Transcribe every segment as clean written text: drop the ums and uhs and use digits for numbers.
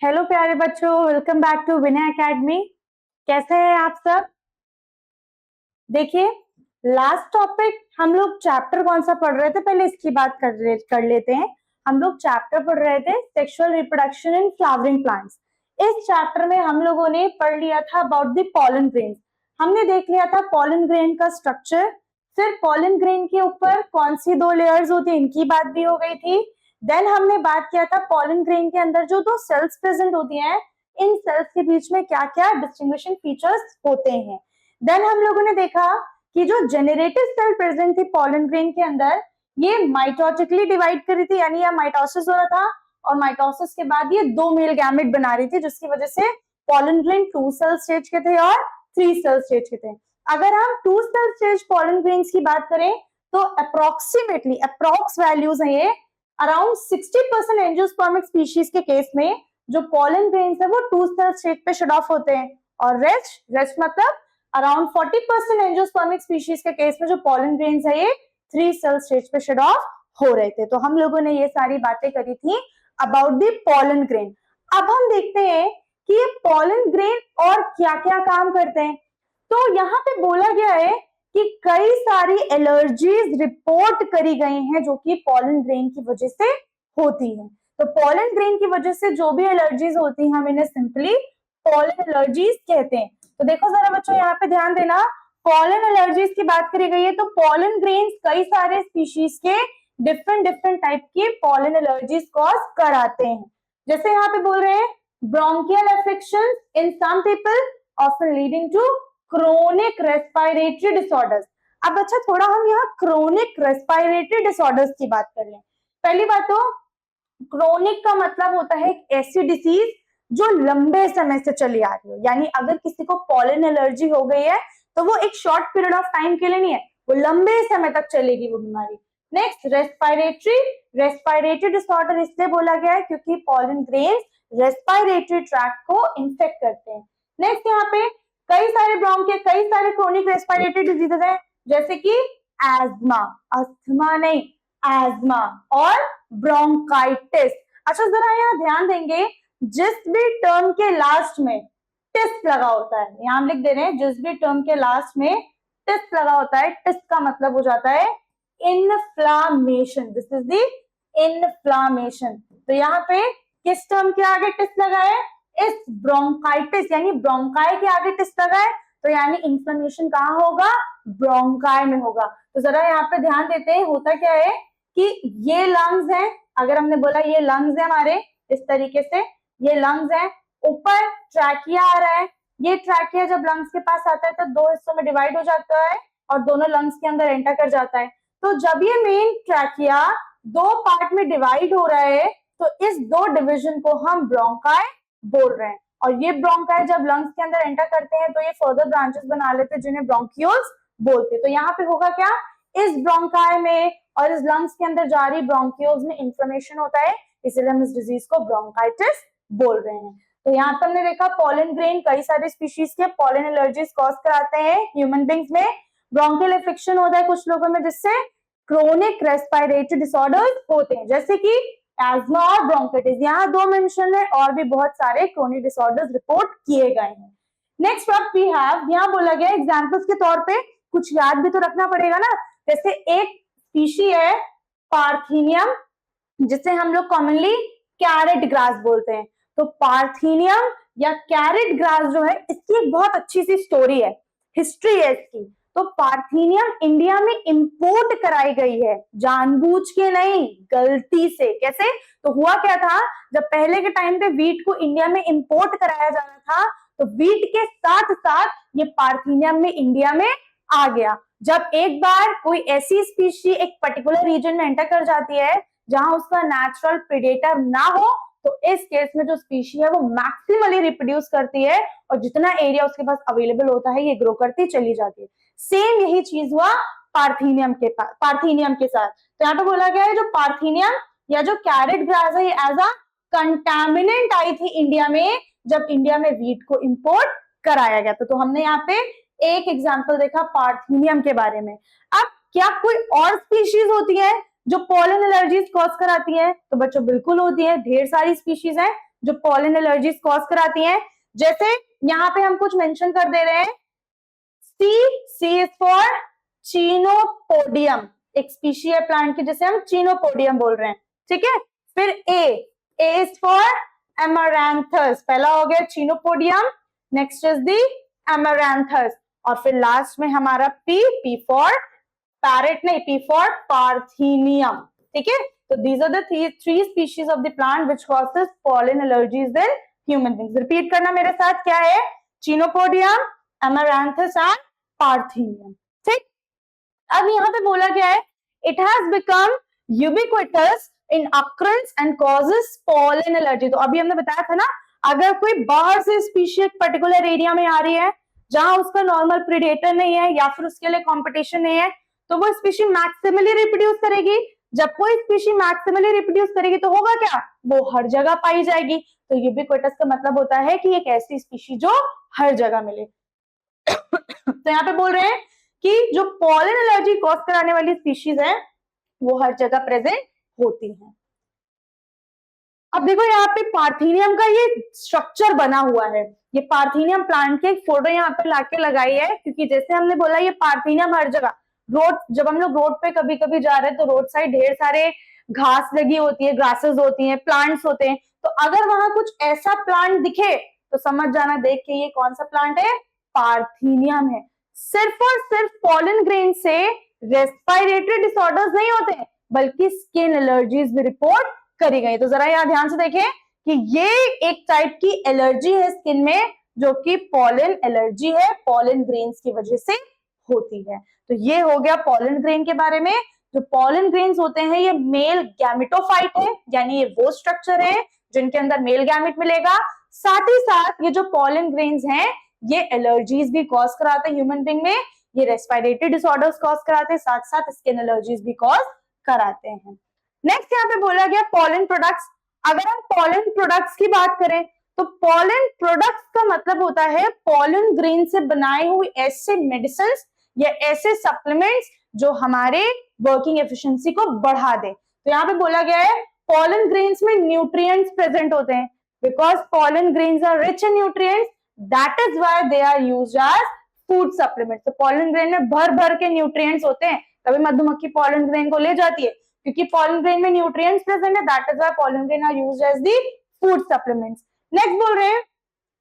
Hello प्यारे बच्चों, welcome back to Vinay academy. कैसे हैं आप सब? देखिए, लास्ट टॉपिक हम लोग चैप्टर कौन सा पढ़ रहे थे, पहले इसकी बात कर लेते हैं। हम लोग चैप्टर पढ़ रहे थे sexual reproduction in flowering plants. इस चैप्टर में हम लोगों ने पढ़ लिया था अबाउट द पॉलन ग्रेन। हमने देख लिया था पॉलन ग्रेन का स्ट्रक्चर, फिर पॉलन ग्रेन के ऊपर कौन सी दो लेयर्स होती है इनकी बात भी हो गई थी। देन हमने बात किया था पॉलन ग्रेन के अंदर जो दो सेल्स प्रेजेंट होती हैं, इन सेल्स के बीच में क्या क्या डिस्टिंग्विशिंग फीचर्स होते हैं। देन हम लोगों ने देखा कि जो जेनरेटिव सेल प्रेजेंट थी पॉलन ग्रेन के अंदर, ये माइटोटिकली डिवाइड करी थी, यानी यह माइटोसिस हो रहा था और माइटोसिस के बाद ये दो मेल गैमेट बना रही थी, जिसकी वजह से पॉलन ग्रेन 2 सेल स्टेज के थे और 3 सेल स्टेज के थे। अगर हम 2 सेल स्टेज पॉलन ग्रेन्स की बात करें तो अप्रोक्सीमेटली अप्रोक्स वैल्यूज है ये अराउंड 60% एंजियोस्पर्मिक स्पीशीज के केस में जो पॉलन ग्रेन्स है वो 2 सेल स्टेज पे शट ऑफ होते हैं, और रेस्ट मतलब अराउंड 40% एंजियोस्पर्मिक स्पीशीज के केस में जो पॉलन ग्रेन्स है ये 3 सेल स्टेज पे शट ऑफ हो रहे थे। तो हम लोगों ने ये सारी बातें करी थी अबाउट द पॉलन ग्रेन। अब हम देखते हैं कि ये पॉलन ग्रेन और क्या क्या काम करते हैं। तो यहाँ पे बोला गया है कि कई सारी एलर्जीज रिपोर्ट करी गई हैं जो कि पॉलन ग्रेन की वजह से होती है। तो पॉलन ग्रेन की वजह से जो भी एलर्जीज होती हैं हम इन्हें सिंपली पॉलन एलर्जीज कहते हैं। तो देखो जरा बच्चों, यहाँ पे ध्यान देना, पॉलन एलर्जीज की बात करी गई है तो पॉलन ग्रेन्स कई सारे स्पीशीज के डिफरेंट टाइप की पॉलन एलर्जीज कॉज कराते हैं। जैसे यहाँ पे बोल रहे हैं bronchial affection in some people often leading to chronic respiratory disorders. अब अच्छा, थोड़ा हम यहाँ क्रोनिक रेस्पिरेटरी डिसऑर्डर्स की बात कर लें। पहली बात तो क्रोनिक का मतलब होता है एक ऐसी डिसीज जो लंबे समय से चली आ रही हो, यानी अगर किसी को पॉलन एलर्जी हो गई है तो वो एक शॉर्ट पीरियड ऑफ टाइम के लिए नहीं है, वो लंबे समय तक चलेगी वो बीमारी। नेक्स्ट रेस्पिरेटरी डिसऑर्डर इसलिए बोला गया है क्योंकि पॉलन ग्रेन्स रेस्पिरेटरी ट्रैक्ट को इन्फेक्ट करते हैं। नेक्स्ट यहाँ पे कई सारे ब्रोंकियल, कई सारे क्रोनिक रेस्पिरेटरी डिजीजेस हैं जैसे कि एस्मा, अस्थमा नहीं एस्मा, और ब्रोंकाइटिस। अच्छा जरा यहाँ ध्यान देंगे, जिस भी टर्म के लास्ट में टिस लगा होता है, यहाँ हम लिख दे रहे हैं जिस भी टर्म के लास्ट में टिस लगा होता है, टिस का मतलब हो जाता है inflammation. This is the inflammation. तो यहाँ पे किस टर्म के आगे टिस लगा है? इस ब्रोंकाइटिस यानी ब्रोंकाई के आगे टिस लगा है, तो यानी इन्फ्लेमेशन कहाँ होगा? ब्रोंकाई में होगा। तो जरा यहाँ पे ध्यान देते हैं, होता क्या है कि ये लंग्स हैं, अगर हमने बोला ये लंग्स है हमारे, इस तरीके से ये लंग्स है, ऊपर ट्रैकिया आ रहा है, ये ट्रैकिया जब लंग्स के पास आता है तो दो हिस्सों में डिवाइड हो जाता है और दोनों लंग्स के अंदर एंटर कर जाता है। तो जब ये मेन ट्रैकिया दो पार्ट में डिवाइड हो रहा है तो इस दो डिवीजन को हम ब्रोंकाई बोल रहे हैं, और ये ब्रोंकाई जब लंग्स के अंदर एंटर करते हैं तो ये फर्दर ब्रांचेस बना लेते हैं जिन्हें ब्रोंक्यूल्स बोलते हैं। तो यहाँ पे होगा क्या, इस ब्रोंकाई में और इस लंग्स के अंदर जा रही ब्रोंक्यूल्स में इंफ्लेमेशन होता है, इसलिए हम इस डिजीज को ब्रोंकाइटिस बोल रहे हैं। तो यहाँ पर हमने देखा पॉलन ग्रेन कई सारे स्पीशीज के पॉलन एलर्जीज कॉज कराते हैं ह्यूमन बींग्स में। ब्रोंकियल इन्फेक्शन होता है कुछ लोगों में जिससे क्रोनिक रेस्पिरेटरी डिसऑर्डर्स होते हैं जैसे कि एस्मा और ब्रोंकाइटिस। यहाँ दो मेंशन है, और भी बहुत सारे क्रोनिक डिसऑर्डर्स रिपोर्ट किए गए हैं। नेक्स्ट व्हाट वी हैव, यहाँ बोला गया एग्जांपल्स के तौर पे कुछ याद भी तो रखना पड़ेगा ना। जैसे एक स्पीशी है पार्थेनियम, जिसे हम लोग कॉमनली कैरेट ग्रास बोलते हैं। तो पार्थेनियम या कैरेट ग्रास जो है, इसकी एक बहुत अच्छी सी स्टोरी है, हिस्ट्री है इसकी। तो पार्थेनियम इंडिया में इंपोर्ट कराई गई है, जानबूझ के नहीं, गलती से। कैसे? तो हुआ क्या था, जब पहले के टाइम पे वीट को इंडिया में इंपोर्ट कराया जा रहा था तो वीट के साथ साथ ये पार्थेनियम में इंडिया में आ गया। जब एक बार कोई ऐसी स्पीशी एक पर्टिकुलर रीजन में एंटर कर जाती है जहां उसका नेचुरल प्रेडेटर ना हो, तो इस केस में जो स्पीशी है वो मैक्सिमली रिप्रोड्यूस करती है और जितना एरिया उसके पास अवेलेबल होता है ये ग्रो करती चली जाती है। सेम यही चीज हुआ पार्थेनियम के साथ। तो यहाँ पे बोला गया है जो पार्थेनियम या जो कैरेट ग्रास है ये एज अ कंटामिनेंट आई थी इंडिया में जब इंडिया में वीट को इंपोर्ट कराया गया। तो हमने यहाँ पे एक एग्जाम्पल देखा पार्थेनियम के बारे में। अब क्या कोई और स्पीशीज होती है जो पॉलन एलर्जीज कॉज कराती है? तो बच्चों बिल्कुल होती है, ढेर सारी स्पीशीज है। जो पॉलन एलर्जीज कॉज कराती हैं। जैसे यहाँ पे हम कुछ मेंशन कर दे रहे हैं, सी इज फॉर चीनोपोडियम, एक स्पीशी है प्लांट की जिसे हम चीनोपोडियम बोल रहे हैं, ठीक है। फिर ए इज फॉर एमरैंथस, पहला हो गया chenopodium, next is the amaranthus, और फिर लास्ट में हमारा पी फॉर पैरेट नहीं, पी फॉर पार्थेनियम, ठीक है। तो these are the three species of the plant which causes pollen allergies in human beings. Repeat करना मेरे साथ, क्या है, चीनोपोडियम, एमरैंथस एंड पार्थेनियम, ठीक। अब यहाँ पे बोला गया है, it has become ubiquitous in अक्रंस and causes pollen allergy. तो अभी हमने बताया था ना, अगर कोई बाहर से स्पीशीज पर्टिकुलर एरिया में आ रही है जहां उसका नॉर्मल प्रीडेटर नहीं है या फिर उसके लिए कंपटीशन नहीं है, तो वो स्पीशी मैक्सिमली रिप्रोड्यूस करेगी। जब कोई स्पीशी मैक्सिमली रिप्रोड्यूस करेगी तो होगा क्या, वो हर जगह पाई जाएगी। तो यूबिक्विटस का मतलब होता है कि एक ऐसी स्पीशी जो हर जगह मिले। तो यहाँ पे बोल रहे हैं कि जो पॉलन एलर्जी कॉज कराने वाली स्पीशीज है वो हर जगह प्रेजेंट होती है। अब देखो यहाँ पे पार्थेनियम का ये स्ट्रक्चर बना हुआ है, ये पार्थेनियम प्लांट की एक फोटो यहाँ पे लाके लगाई है, क्योंकि जैसे हमने बोला ये पार्थेनियम हर जगह, रोड, जब हम लोग रोड पे कभी कभी जा रहे हैं तो रोड साइड ढेर सारे घास लगी होती है, ग्रासेस होती हैं, प्लांट्स होते हैं, तो अगर वहां कुछ ऐसा प्लांट दिखे तो समझ जाना, देख के ये कौन सा प्लांट है, पार्थेनियम है। सिर्फ और सिर्फ पॉलन ग्रेन से रेस्पिरेटरी डिसऑर्डर्स नहीं होते, बल्कि स्किन एलर्जीज भी रिपोर्ट करी गई। तो जरा यहाँ ध्यान से देखें कि ये एक टाइप की एलर्जी है स्किन में, जो कि पॉलन एलर्जी है, पॉलन ग्रेन्स की वजह से होती है। तो ये हो गया पॉलन ग्रेन के बारे में। जो पॉलन ग्रेन्स होते हैं ये मेल गैमेटोफाइट है, यानी ये वो स्ट्रक्चर है जिनके अंदर मेल गैमेट मिलेगा। साथ ही साथ ये जो पॉलन ग्रेन्स हैं ये एलर्जीज भी कॉज कराते हैं ह्यूमन बीइंग में, ये रेस्पिरेटरी डिसऑर्डर्स कॉज कराते हैं, साथ साथ स्किन एलर्जीज भी कॉज कराते हैं। नेक्स्ट यहाँ पे बोला गया पॉलन प्रोडक्ट्स। अगर हम पॉलन प्रोडक्ट्स की बात करें तो पॉलन प्रोडक्ट्स का मतलब होता है पॉलन ग्रेन से बनाए हुए ऐसे मेडिसिन या ऐसे सप्लीमेंट्स जो हमारे वर्किंग एफिशिएंसी को बढ़ा दे। तो यहाँ पे बोला गया है पॉलन ग्रेन्स में न्यूट्रिएंट्स प्रेजेंट होते हैं, because pollen grains are rich in nutrients, that is why they are used as food supplement. तो पॉलन ग्रेन में भर भर के न्यूट्रिएंट्स होते हैं, तभी मधुमक्खी पॉलन ग्रेन को ले जाती है, क्योंकि पॉलन ग्रेन में न्यूट्रिएंट्स प्रेजेंट है, that is why pollen grain are used as the food supplements. Next बोल रहे हैं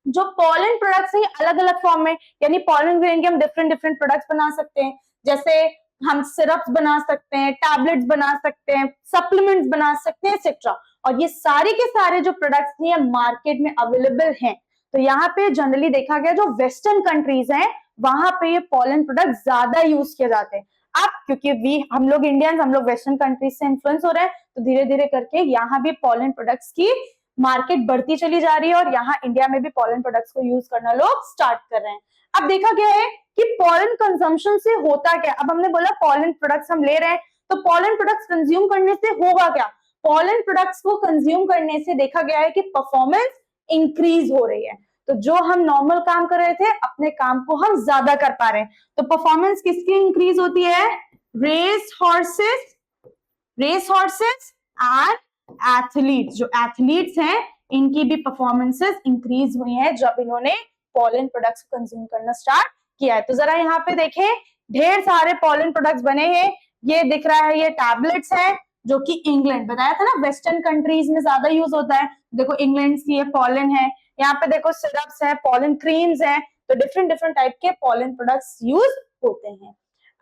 जो पॉलन प्रोडक्ट्स है अलग अलग फॉर्म में, यानी पॉलन ग्रेन के हम डिफरेंट डिफरेंट प्रोडक्ट्स बना सकते हैं, जैसे हम सिरप्स बना सकते हैं, टैबलेट्स बना सकते हैं, सप्लीमेंट्स बना सकते हैं, एक्सेट्रा। और ये सारे के सारे जो प्रोडक्ट्स हैं मार्केट में अवेलेबल हैं। तो यहाँ पे जनरली देखा गया जो वेस्टर्न कंट्रीज हैं वहां पे ये पॉलन प्रोडक्ट ज्यादा यूज किए जाते हैं। अब क्योंकि हम लोग इंडियंस, हम लोग वेस्टर्न कंट्रीज से इन्फ्लुएंस हो रहे हैं, तो धीरे धीरे करके यहाँ भी पॉलन प्रोडक्ट्स की मार्केट बढ़ती चली जा रही है और यहाँ इंडिया में भी पॉलन प्रोडक्ट्स को यूज करना लोग स्टार्ट कर रहे हैं। अब देखा गया है कि पॉलन कंजम्पशन से होता क्या। अब हमने बोला पॉलन प्रोडक्ट्स हम ले रहे हैं, तो पॉलन प्रोडक्ट्स कंज्यूम करने से होगा क्या। पॉलन प्रोडक्ट्स को कंज्यूम करने से देखा गया है कि परफॉर्मेंस इंक्रीज हो रही है। तो जो हम नॉर्मल काम कर रहे थे अपने काम को हम ज्यादा कर पा रहे हैं। तो परफॉर्मेंस किसकी इंक्रीज होती है, रेस हॉर्सेस एंड एथलीट्स। जो एथलीट्स हैं इनकी भी परफॉर्मेंसेस इंक्रीज हुई हैं जब इन्होंने पॉलन प्रोडक्ट्स को कंज्यूम करना स्टार्ट किया है। तो जरा यहाँ पे देखें ढेर सारे पॉलन प्रोडक्ट्स बने हैं। ये दिख रहा है ये टैबलेट्स है जो कि इंग्लैंड, बताया था ना वेस्टर्न कंट्रीज में ज्यादा यूज होता है। देखो इंग्लैंड की ये पॉलन है, यहाँ पे देखो सिरप्स है, पॉलन क्रीम्स है, तो डिफरेंट डिफरेंट टाइप के पॉलन प्रोडक्ट्स यूज होते हैं।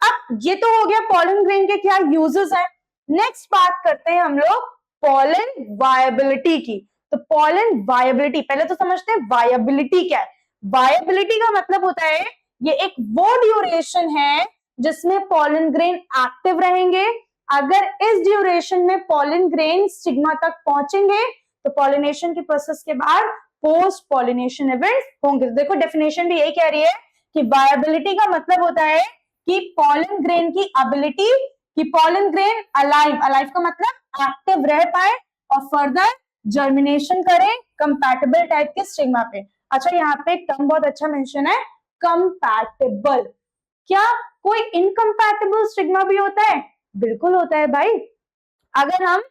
अब ये तो हो गया पॉलन ग्रेन के क्या यूजेस है। नेक्स्ट बात करते हैं हम लोग पॉलन वायबिलिटी की। तो पॉलन वायबिलिटी पहले तो समझते हैं वायबिलिटी क्या है। वायबिलिटी का मतलब होता है ये एक वो ड्यूरेशन है जिसमें पॉलन ग्रेन एक्टिव रहेंगे। अगर इस ड्यूरेशन में पॉलन ग्रेन स्टिग्मा तक पहुंचेंगे तो पॉलिनेशन के प्रोसेस के बाद पोस्ट पॉलिनेशन इवेंट्स होंगे। देखो डेफिनेशन भी यही कह रही है कि वायबिलिटी का मतलब होता है कि पॉलन ग्रेन की एबिलिटी, कि पॉलन ग्रेन अलाइव का मतलब एक्टिव रह पाए और फर्दर जर्मिनेशन करें कंपैटिबल टाइप के स्टिग्मा पे। अच्छा यहाँ पे एक टर्म बहुत अच्छा मेंशन है, कंपैटिबल। क्या कोई इनकम्पैटिबल स्टिग्मा भी होता है? बिल्कुल होता है भाई। अगर हम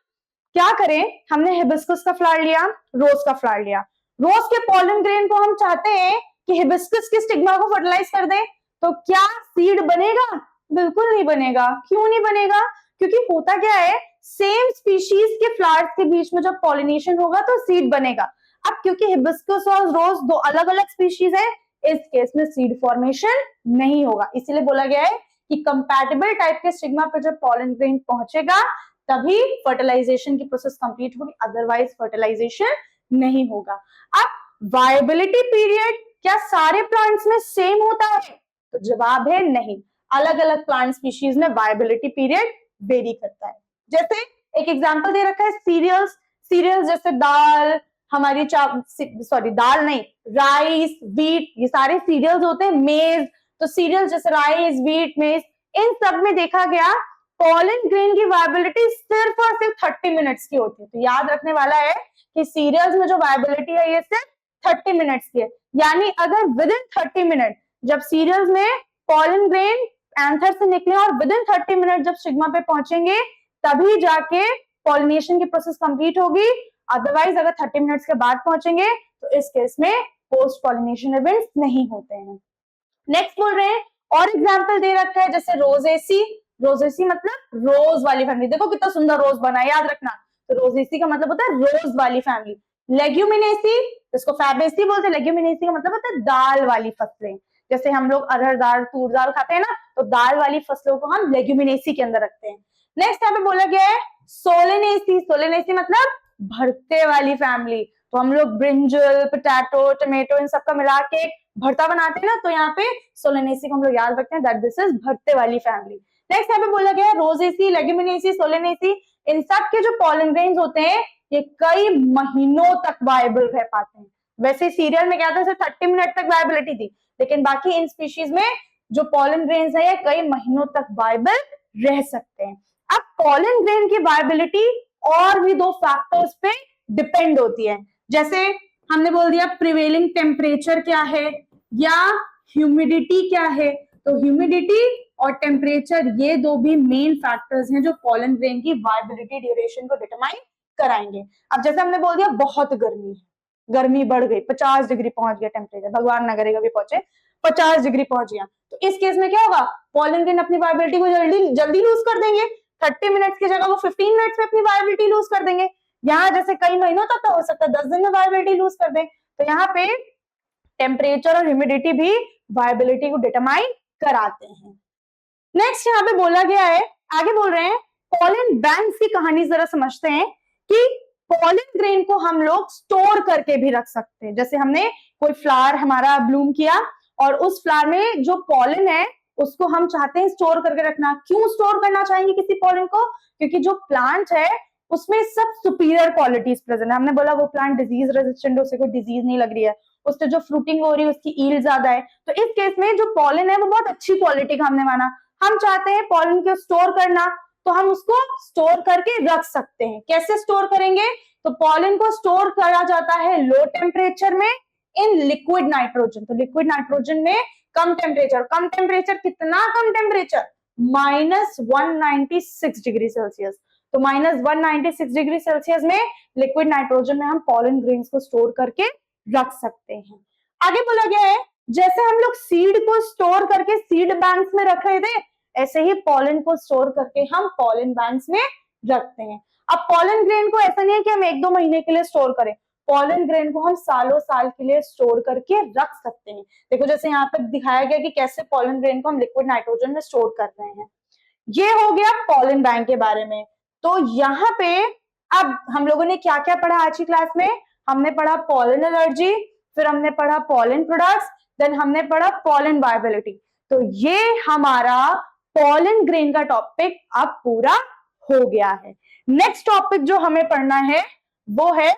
क्या करें, हमने हिबिस्कस का फ्लावर लिया, रोज का फ्लावर लिया, रोज के पॉलन ग्रेन को हम चाहते हैं कि हिबिस्कस के स्टिग्मा को फर्टिलाइज कर दें, तो क्या सीड बनेगा? बिल्कुल नहीं बनेगा। क्यों नहीं बनेगा? क्योंकि होता क्या है, सेम स्पीशीज के फ्लावर्स के बीच में जब पॉलिनेशन होगा तो सीड बनेगा। अब क्योंकि हिबिस्कस और रोज दो अलग अलग स्पीशीज है, इस केस में सीड फॉर्मेशन नहीं होगा। इसीलिए बोला गया है कि कंपैटिबल टाइप के स्टिग्मा पर जब पॉलन ग्रेन पहुंचेगा तभी फर्टिलाइजेशन की प्रोसेस कंप्लीट होगी, अदरवाइज फर्टिलाइजेशन नहीं होगा। अब वायबिलिटी पीरियड क्या सारे प्लांट्स में सेम होता है? तो जवाब है नहीं, अलग अलग प्लांट स्पीशीज में वायबिलिटी पीरियड वेरी करता है। जैसे एक एग्जांपल दे रखा है सीरियल्स, सीरियल्स जैसे दाल, हमारी दाल नहीं, राइस, व्हीट, ये सारे सीरियल्स होते हैं। मेज, तो सीरियल जैसे राइस, व्हीट, मेज, इन सब में देखा गया पॉलन ग्रेन की वायबिलिटी सिर्फ और सिर्फ 30 मिनट्स की होती है। तो याद रखने वाला है कि सीरियल्स में जो वायबिलिटी है ये सिर्फ 30 मिनट्स की है। यानी अगर विद इन 30 मिनट जब सीरियल्स में पॉलन ग्रेन एंथर से निकले और विद इन 30 मिनट जब स्टिग्मा पे पहुंचेंगे तभी जाके पॉलिनेशन की प्रोसेस कंप्लीट होगी। अदरवाइज अगर 30 मिनट्स के बाद पहुंचेंगे तो इस केस में पोस्ट पॉलिनेशन इवेंट्स नहीं होते हैं। नेक्स्ट बोल रहे हैं और एग्जांपल दे रखा है जैसे रोजेसी, रोजेसी मतलब रोज वाली फैमिली। देखो कितना सुंदर रोज बना है, याद रखना। तो रोजेसी का मतलब होता है रोज वाली फैमिली। लेग्यूमिनेसी, इसको फैबेसी बोलते हैं। लेग्यूमिनेसी का मतलब होता है दाल वाली फसलें। जैसे हम लोग अरहर दाल, तूर दाल खाते हैं ना, तो दाल वाली फसलों को हम लेग्यूमिनेसी के अंदर रखते हैं। नेक्स्ट यहाँ पे बोला गया है सोलेनेसी, सोलेनेसी मतलब भरते वाली फैमिली। तो हम लोग ब्रिंजल, पोटैटो, टमेटो इन सबका मिला के भरता बनाते हैं ना, तो यहाँ पे सोलेनेसी को हम लोग याद रखते हैं दैट दिस इज भरते वाली फैमिली। नेक्स्ट यहाँ पे बोला गया है रोजेसी, लेग्यूमिनेसी, सोलेनेसी, इन सब के जो पॉलन ग्रेन्स होते हैं ये कई महीनों तक वायबल रह पाते हैं। वैसे सीरियल में क्या था, सिर्फ 30 मिनट तक वायबिलिटी थी, लेकिन बाकी इन स्पीशीज में जो पॉलन ग्रेन्स है ये कई महीनों तक वायबल रह सकते हैं। अब पॉलन ग्रेन की वायबिलिटी और भी दो फैक्टर्स पे डिपेंड होती है। जैसे हमने बोल दिया प्रिवेलिंग टेम्परेचर क्या है या ह्यूमिडिटी क्या है। तो ह्यूमिडिटी और टेम्परेचर ये दो भी मेन फैक्टर्स हैं जो पॉलन ग्रेन की वायबिलिटी ड्यूरेशन को डिटरमाइन कराएंगे। अब जैसे हमने बोल दिया बहुत गर्मी है, गर्मी बढ़ गई, 50 डिग्री पहुंच गया टेम्परेचर, भगवान ना करेगा भी पहुंचे, 50 डिग्री पहुंच गया, तो इस केस में क्या होगा, पॉलन ग्रेन अपनी वायबिलिटी को जल्दी लूज कर देंगे। 30 मिनट्स की जगह वो 15 मिनट्स में अपनी वायबिलिटी लूज कर देंगे। यहाँ जैसे कई महीनों तक तो हो सकता है 10 दिन में वायबिलिटी लूज कर दें। तो यहाँ पे टेम्परेचर और ह्यूमिडिटी भी वायबिलिटी को डिटरमाइन कराते हैं। नेक्स्ट यहाँ पे बोला गया है, आगे बोल रहे हैं पॉलन बैंक्स की कहानी जरा समझते हैं कि पॉलन ग्रेन को हम लोग स्टोर करके भी रख सकते हैं। जैसे हमने कोई फ्लावर हमारा ब्लूम किया और उस फ्लावर में जो पॉलन है उसको हम चाहते हैं स्टोर करके रखना। क्यों स्टोर करना चाहेंगे किसी पॉलन को? क्योंकि जो प्लांट है उसमें सब सुपीरियर क्वालिटीज प्रेजेंट है। हमने बोला वो प्लांट डिजीज रेजिस्टेंट, उसे कोई डिजीज नहीं लग रही है, उससे जो फ्रूटिंग हो रही है उसकी ईल्ड ज्यादा है। तो इस केस में जो पॉलन है वो बहुत अच्छी क्वालिटी का हमने माना। हम चाहते हैं पॉलन को स्टोर करना, तो हम उसको स्टोर करके रख सकते हैं। कैसे स्टोर करेंगे? तो पॉलन को स्टोर करा जाता है लो टेम्परेचर में इन लिक्विड नाइट्रोजन। तो लिक्विड नाइट्रोजन में कम टेम्परेचर कितना कम टेम्परेचर? -196 degree Celsius. तो -196 डिग्री सेल्सियस में लिक्विड नाइट्रोजन में हम पॉलन ग्रेन्स को स्टोर करके रख सकते हैं। आगे बोला गया है जैसे हम लोग सीड को स्टोर करके सीड बैंक्स में रख रहे थे, ऐसे ही पॉलन को स्टोर करके हम पॉलन बैंक्स में रखते हैं। अब पॉलन ग्रेन को ऐसा नहीं है कि हम 1-2 महीने के लिए स्टोर करें, पॉलन ग्रेन को हम सालों साल के लिए स्टोर करके रख सकते हैं। देखो जैसे यहाँ पे दिखाया गया कि कैसे पॉलन ग्रेन को हम लिक्विड नाइट्रोजन में स्टोर कर रहे हैं। ये हो गया पॉलन बैंक के बारे में। तो यहाँ पे अब हम लोगों ने क्या क्या पढ़ा आज की क्लास में? हमने पढ़ा पॉलन एलर्जी, फिर हमने पढ़ा पॉलन प्रोडक्ट्स, देन हमने पढ़ा पॉलन वायबिलिटी। तो ये हमारा पॉलन ग्रेन का टॉपिक अब पूरा हो गया है। नेक्स्ट टॉपिक जो हमें पढ़ना है वो है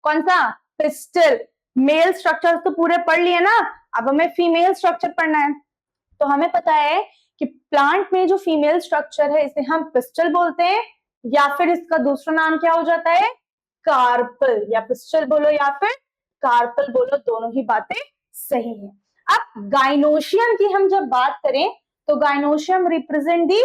कौन सा? पिस्टल। मेल स्ट्रक्चर तो पूरे पढ़ लिए ना, अब हमें फीमेल स्ट्रक्चर पढ़ना है। तो हमें पता है कि प्लांट में जो फीमेल स्ट्रक्चर है इसे हम पिस्टल बोलते हैं, या फिर इसका दूसरा नाम क्या हो जाता है? कार्पल। या पिस्टल बोलो या फिर कार्पल बोलो, दोनों ही बातें सही है। अब गाइनोशियम की हम जब बात करें तो gynoecium represent the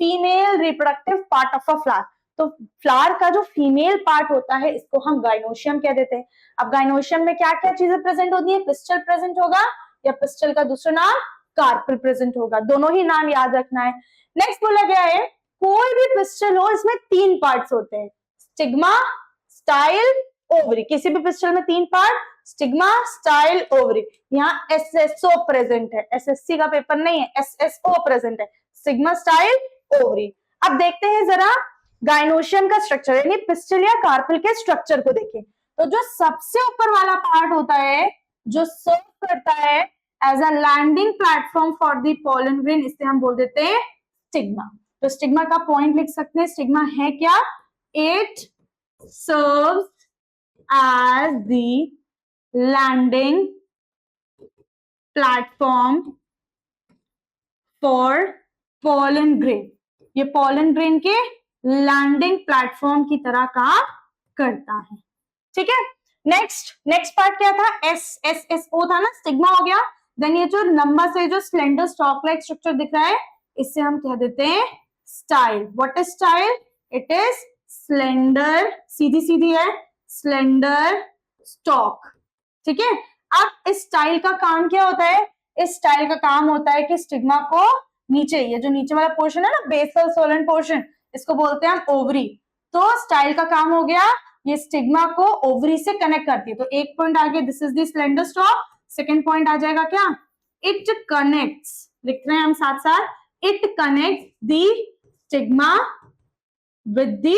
female reproductive part of a flower. तो फ्लावर का जो फीमेल पार्ट होता है इसको हम गाइनोशियम कह देते हैं। अब गाइनोशियम में क्या क्या चीजें प्रेजेंट होती है, पिस्टल प्रेजेंट होगा या पिस्टल का दूसरा नाम कार्पेल प्रेजेंट होगा, दोनों ही नाम याद रखना है। नेक्स्ट बोला गया है कोई भी पिस्टल हो इसमें 3 पार्ट्स होते हैं, स्टिग्मा, स्टाइल, ओवरी। किसी भी पिस्टल में 3 पार्ट, स्टिग्मा, स्टाइल, ओवरी। यहाँ एसएसओ प्रेजेंट है, एसएससी का पेपर नहीं है, एसएसओ प्रेजेंट है, स्टिग्मा, स्टाइल, ओवरी। अब देखते हैं जरा गाइनोशियम का स्ट्रक्चर यानी पिस्टल या कार्पेल के स्ट्रक्चर को देखें। तो जो सबसे ऊपर वाला पार्ट होता है जो सर्व करता है as a landing platform for the pollen grain, इसे हम बोल देते हैं स्टिग्मा। तो स्टिग्मा का पॉइंट लिख सकते हैं, स्टिग्मा है क्या, it serves as the landing platform for pollen grain. ये पोलन ग्रेन के लैंडिंग प्लेटफॉर्म की तरह काम करता है। ठीक है, नेक्स्ट पार्ट क्या था, एसएसओ था ना, स्टिग्मा हो गया। देन ये जो लंबा से जो स्लेंडर स्टॉक लाइक स्ट्रक्चर दिख रहा है इससे हम कह देते हैं style. What is style, it is slender, सीधी सीधी है, स्लेंडर स्टॉक। ठीक है, अब इस स्टाइल का काम क्या होता है, इस स्टाइल का काम होता है कि स्टिग्मा को नीचे, ये जो नीचे वाला पोर्शन है ना बेसल सोलन पोर्शन, इसको बोलते हैं हम ओवरी। तो स्टाइल का काम हो गया, ये स्टिग्मा को ओवरी से कनेक्ट करती है। तो एक पॉइंट आगे this is the slender stalk, second point आ जाएगा क्या, इट कनेक्ट्स, लिख रहे हैं हम साथ साथ, it connect the stigma with the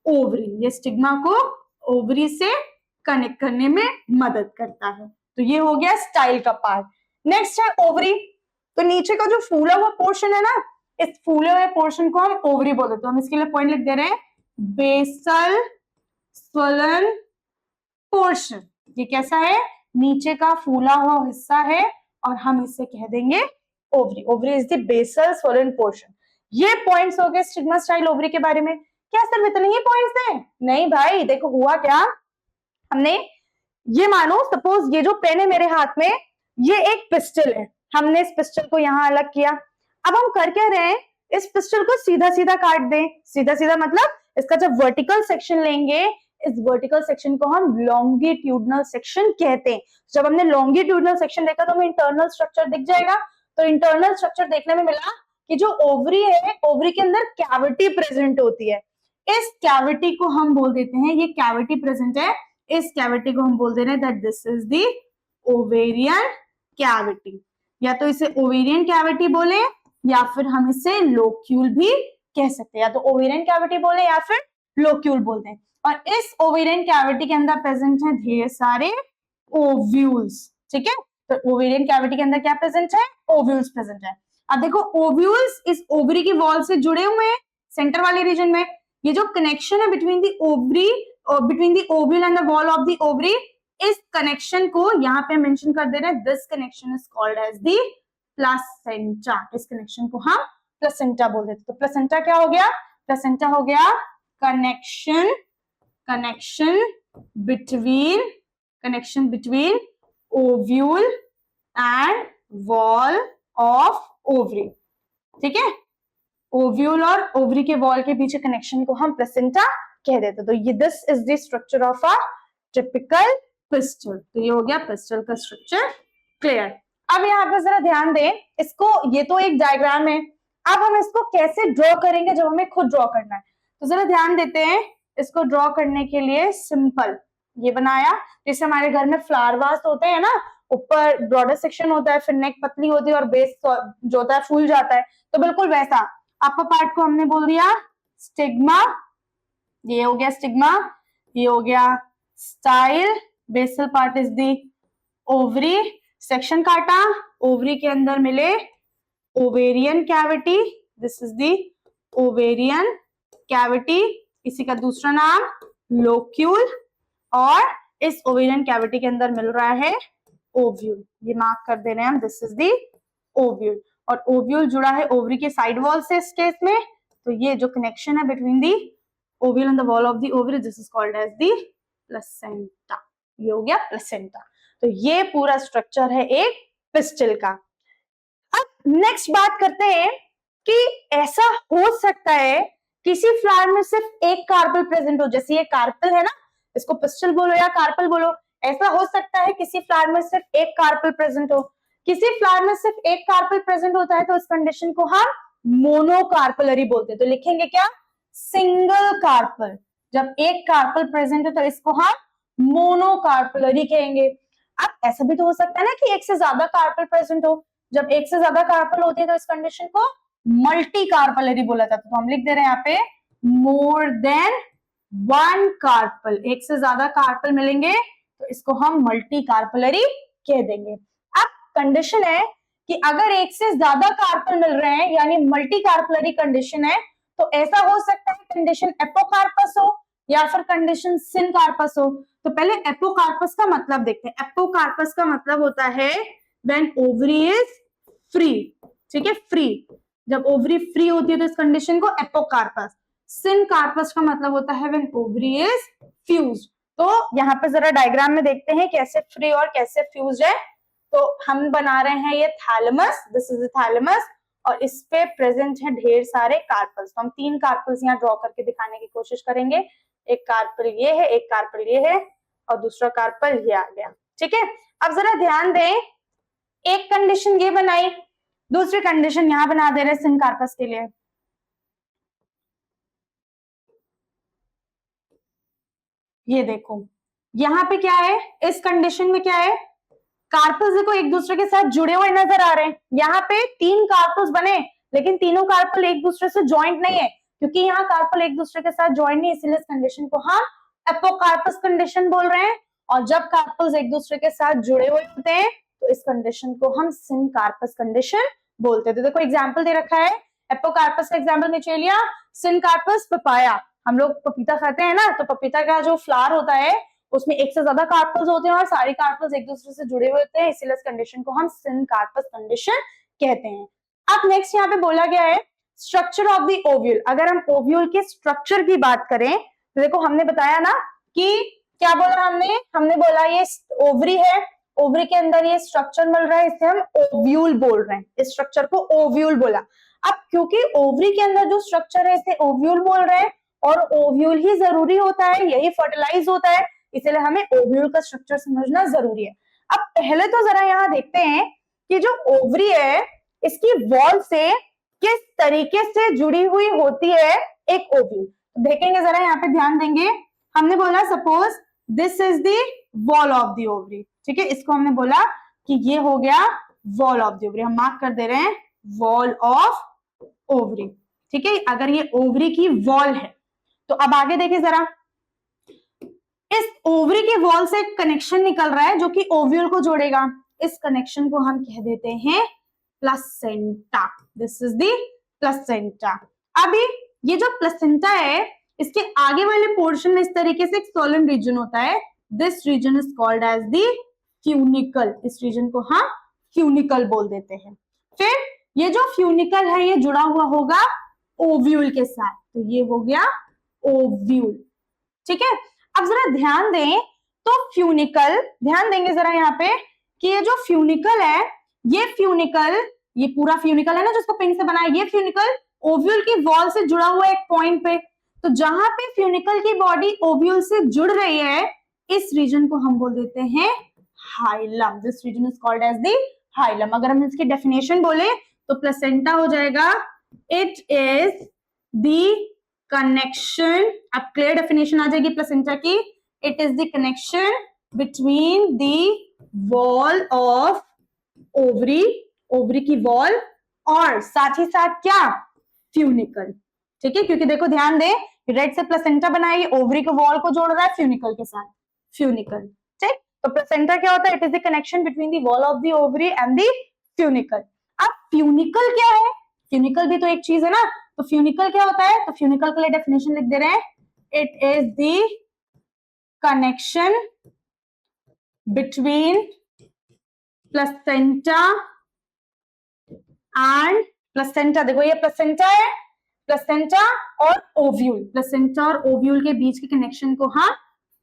ovary. ये स्टिग्मा को ओवरी से कनेक्ट करने में मदद करता है। तो ये हो गया स्टाइल का पार्ट। नेक्स्ट है ओवरी। तो नीचे का जो फूला हुआ पोर्शन है ना, इस फूले हुए पोर्शन को हम ओवरी बोलते हैं। तो हम इसके लिए पॉइंट लिख दे रहे हैं बेसल स्वलन पोर्शन। ये कैसा है, नीचे का फूला हुआ हिस्सा है और हम इसे कह देंगे ovary. Ovary is the basal swollen portion. ये पॉइंट्स हो गए स्टिग्मा, स्टाइल, ओवरी के बारे में। क्या सिर्फ इतने ही पॉइंट्स हैं? नहीं भाई, देखो हुआ क्या, हमने ये मानो सपोज ये जो पेन है मेरे हाथ में, ये एक पिस्टल है, हमने इस पिस्टल को यहां अलग किया। अब हम कर क्या रहे हैं, इस पिस्टल को सीधा सीधा काट दें। सीधा सीधा मतलब इसका जब वर्टिकल सेक्शन लेंगे, इस वर्टिकल सेक्शन को हम लॉन्गिट्यूडनल सेक्शन कहते हैं। जब हमने लॉन्गिट्यूडनल सेक्शन देखा तो हमें इंटरनल स्ट्रक्चर दिख जाएगा। तो इंटरनल स्ट्रक्चर देखने में मिला कि जो ओवरी है, ओवरी के अंदर कैविटी प्रेजेंट होती है। इस कैविटी को हम बोल देते हैं, ये कैविटी प्रेजेंट है, इस कैविटी को हम बोल दे रहे हैं that this is the ovarian cavity. या तो इसे ओवेरियन कैविटी बोले या फिर हम इसे लोक्यूल भी कह सकते हैं। या तो ओवेरियन कैविटी बोले या फिर लोक्यूल बोलते हैं। और इस ओवेरियन कैविटी के अंदर प्रेजेंट है ढेर सारे ओव्यूल्स। ठीक है, तो ओवेरियन कैविटी के अंदर क्या प्रेजेंट है, ओव्यूल्स प्रेजेंट है। अब देखो ओव्यूल्स इस ओवरी की वॉल से जुड़े हुए हैं सेंटर वाले रीजन में। ये जो कनेक्शन है between the ovary, between the ovule and the wall of the ovary, इस कनेक्शन को यहाँ पे मेंशन कर दे रहे हैं, this connection is called as the placenta. इस कनेक्शन को हम प्लेसेंटा बोल देते हैं। तो प्लेसेंटा क्या हो गया, प्लेसेंटा हो गया connection between ovule and wall of ovary. ठीक है, ओव्यूल और ओवरी के वॉल के पीछे कनेक्शन को हम प्लेसेंटा कह देते हैं। तो ये this is the structure of a typical pistol. तो ये हो गया पिस्टल का स्ट्रक्चर क्लियर। अब यहाँ पे जरा ध्यान दें, इसको, ये तो एक डायग्राम है, अब हम इसको कैसे ड्रॉ करेंगे जब हमें खुद ड्रॉ करना है। तो जरा ध्यान देते हैं, इसको ड्रॉ करने के लिए सिंपल ये बनाया, जैसे हमारे घर में फ्लावर वास होते हैं ना, ऊपर ब्रॉडर सेक्शन होता है, फिर नेक पतली होती है और बेस जो होता है फूल जाता है, तो बिल्कुल वैसा अपर पार्ट को हमने बोल दिया स्टिग्मा, ये हो गया स्टिग्मा, ये हो गया style, basal part is the ovary, section काटा, ओवरी के अंदर मिले ovarian cavity, this is the ovarian cavity, इसी का दूसरा नाम लोक्यूल, और इस ओवेरियन कैविटी के अंदर मिल रहा है ओव्यूल, ये मार्क कर दे रहे हैं हम, दिस इज दी ओव्यूल। और ओव्यूल जुड़ा है ओवरी के साइड वॉल से इस केस में, तो ये जो कनेक्शन है between the ovule and the wall of the ovary, this is called as the placenta. ये हो गया प्लेसेंटा। तो ये पूरा स्ट्रक्चर है एक पिस्टल का। अब नेक्स्ट बात करते हैं कि ऐसा हो सकता है किसी फ्लावर में सिर्फ एक कार्पल प्रेजेंट हो, जैसे ये कार्पल है ना, इसको पिस्टल बोलो या कार्पल बोलो, ऐसा हो सकता है किसी फ्लावर में सिर्फ एक कार्पल प्रेजेंट हो। किसी फ्लावर में सिर्फ एक कार्पल प्रेजेंट होता है तो इस कंडीशन को हम मोनोकार्पलरी बोलते हैं। तो लिखेंगे क्या, सिंगल कार्पल। जब एक कार्पल प्रेजेंट हो तो इसको हम मोनोकार्पलरी कहेंगे। अब ऐसा भी तो हो सकता है ना कि एक से ज्यादा कार्पल प्रेजेंट हो। जब एक से ज्यादा कार्पल होते हैं तो इस कंडीशन को मल्टी कार्पलरी बोला जाता है। तो हम लिख दे रहे हैं यहाँ पे मोर देन वन कार्पल, एक से ज्यादा कार्पल मिलेंगे तो इसको हम मल्टी कार्पलरी कह देंगे। अब कंडीशन है कि अगर एक से ज्यादा कार्पल मिल रहे हैं यानी मल्टी कार्पलरी कंडीशन है, तो ऐसा हो सकता है कंडीशन एपोकार्पस हो या फिर कंडीशन सिनकार्पस हो। तो पहले एपोकार्पस का मतलब देखते हैं। एपोकार्पस का मतलब होता है व्हेन ओवरी इज फ्री, ठीक है, फ्री। जब ओवरी फ्री होती है तो इस कंडीशन को एपोकार्पस। सिनकार्पस का मतलब होता है व्हेन ओवरी इज फ्यूज्ड। तो यहाँ पे जरा डायग्राम में देखते हैं कैसे फ्री और कैसे फ्यूज्ड है। तो हम बना रहे हैं ये थैलेमस, दिस इज थैलेमस, और इस पे प्रेजेंट है ढेर सारे कार्पल्स। तो हम 3 कार्पल्स यहाँ ड्रॉ करके दिखाने की कोशिश करेंगे। एक कार्पल ये है, एक कार्पल ये है और दूसरा कार्पल ये आ गया, ठीक है। अब जरा ध्यान दें, एक कंडीशन ये बनाई, दूसरी कंडीशन यहाँ बना दे रहे सिनकार्पस के लिए। ये देखो यहाँ पे क्या है, इस कंडीशन में क्या है, कार्पल्स देखो एक दूसरे के साथ जुड़े हुए नजर आ रहे हैं। यहाँ पे 3 कार्पल्स बने लेकिन तीनों कार्पल एक दूसरे से ज्वाइंट नहीं है, क्योंकि यहाँ कार्पल एक दूसरे के साथ ज्वाइंट नहीं, इसीलिए इस कंडीशन को हम एपोकार्पस कंडीशन बोल रहे हैं। और जब कार्पल्स एक दूसरे के साथ जुड़े हुए होते हैं तो इस कंडीशन को हम सिनकार्पस कंडीशन बोलते हैं। तो देखो एग्जाम्पल दे रखा है, एपोकार्पस का एग्जाम्पल नीचे लिया, सिनकार्पस पपाया। हम लोग पपीता खाते हैं ना, तो पपीता का जो फ्लावर होता है उसमें एक से ज्यादा कार्पल्स होते हैं और सारे कार्पल्स एक दूसरे से जुड़े हुए होते हैं, इसीलिए इस कंडीशन को हम सिनकार्पस कंडीशन कहते हैं। अब नेक्स्ट यहाँ पे बोला गया है स्ट्रक्चर ऑफ द ओव्यूल। अगर हम ओव्यूल के स्ट्रक्चर की बात करें तो देखो हमने बताया ना कि क्या बोला हमने बोला ये ओवरी है, ओवरी के अंदर ये स्ट्रक्चर मिल रहा है, इसे हम ओव्यूल बोल रहे हैं, इस स्ट्रक्चर को ओव्यूल बोला। अब क्योंकि ओवरी के अंदर जो स्ट्रक्चर है इसे ओव्यूल बोल रहे हैं और ओव्यूल ही जरूरी होता है, यही फर्टिलाइज होता है, इसलिए हमें ओव्यूल का स्ट्रक्चर समझना जरूरी है। अब पहले तो जरा यहाँ देखते हैं कि जो ओवरी है इसकी वॉल से किस तरीके से जुड़ी हुई होती है एक ओव्यूल। देखेंगे जरा, यहाँ पे ध्यान देंगे। हमने बोला suppose this is the wall of the ovary, ठीक है, इसको हमने बोला कि ये हो गया वॉल ऑफ द ओवरी, हम मार्क कर दे रहे हैं वॉल ऑफ ओवरी, ठीक है। अगर ये ओवरी की वॉल है तो अब आगे देखिए जरा, इस ओवरी के वॉल से एक कनेक्शन निकल रहा है जो कि ओव्यूल को जोड़ेगा, इस कनेक्शन को हम कह देते हैं placenta. This is the placenta. अभी ये जो प्लेसेंटा है इसके आगे वाले पोर्शन में इस तरीके से एक सोलन रीजन होता है, this region is called as the funicle, इस रीजन को हम फ्यूनिकल बोल देते हैं। फिर ये जो फ्यूनिकल है ये जुड़ा हुआ होगा ओव्यूल के साथ, तो ये हो गया ओव्यूल, ठीक है। अब जरा ध्यान दें तो फ्यूनिकल, ध्यान देंगे जरा यहाँ पे कि ये जो फ्यूनिकल है, ये फ्यूनिकल, ये पूरा फ्यूनिकल है ना जिसको पिंक से बनाया, ये फ्यूनिकल ओव्यूल की वॉल से जुड़ा हुआ एक पॉइंट पे, तो जहां पे फ्यूनिकल की बॉडी ओव्यूल से जुड़ रही है इस रीजन को हम बोल देते हैं hilum. This region is called as the hilum. अगर हम इसकी डेफिनेशन बोले तो प्लेसेंटा हो जाएगा, इट इज द कनेक्शन, अब क्लियर डेफिनेशन आ जाएगी प्लेसेंटा की, it is the connection between the wall of ovary, ovary की वॉल, और साथ ही साथ क्या, फ्यूनिकल, ठीक है। क्योंकि देखो ध्यान दे, रेड से प्लेसेंटा बनाएगी, ओवरी के वॉल को जोड़ रहा है फ्यूनिकल के साथ, फ्यूनिकल, ठीक। तो प्लेसेंटा क्या होता है, it is the connection between the wall of the ovary and the funicle. अब फ्यूनिकल क्या है, फ्यूनिकल भी तो एक चीज है ना, तो फ्यूनिकल क्या होता है, तो फ्यूनिकल के लिए डेफिनेशन लिख दे रहे हैं, it is the connection between placenta and, placenta देखो ये प्लेसेंटा है, प्लेसेंटा और ओव्यूल, प्लेसेंटा और ओव्यूल के बीच के कनेक्शन को हम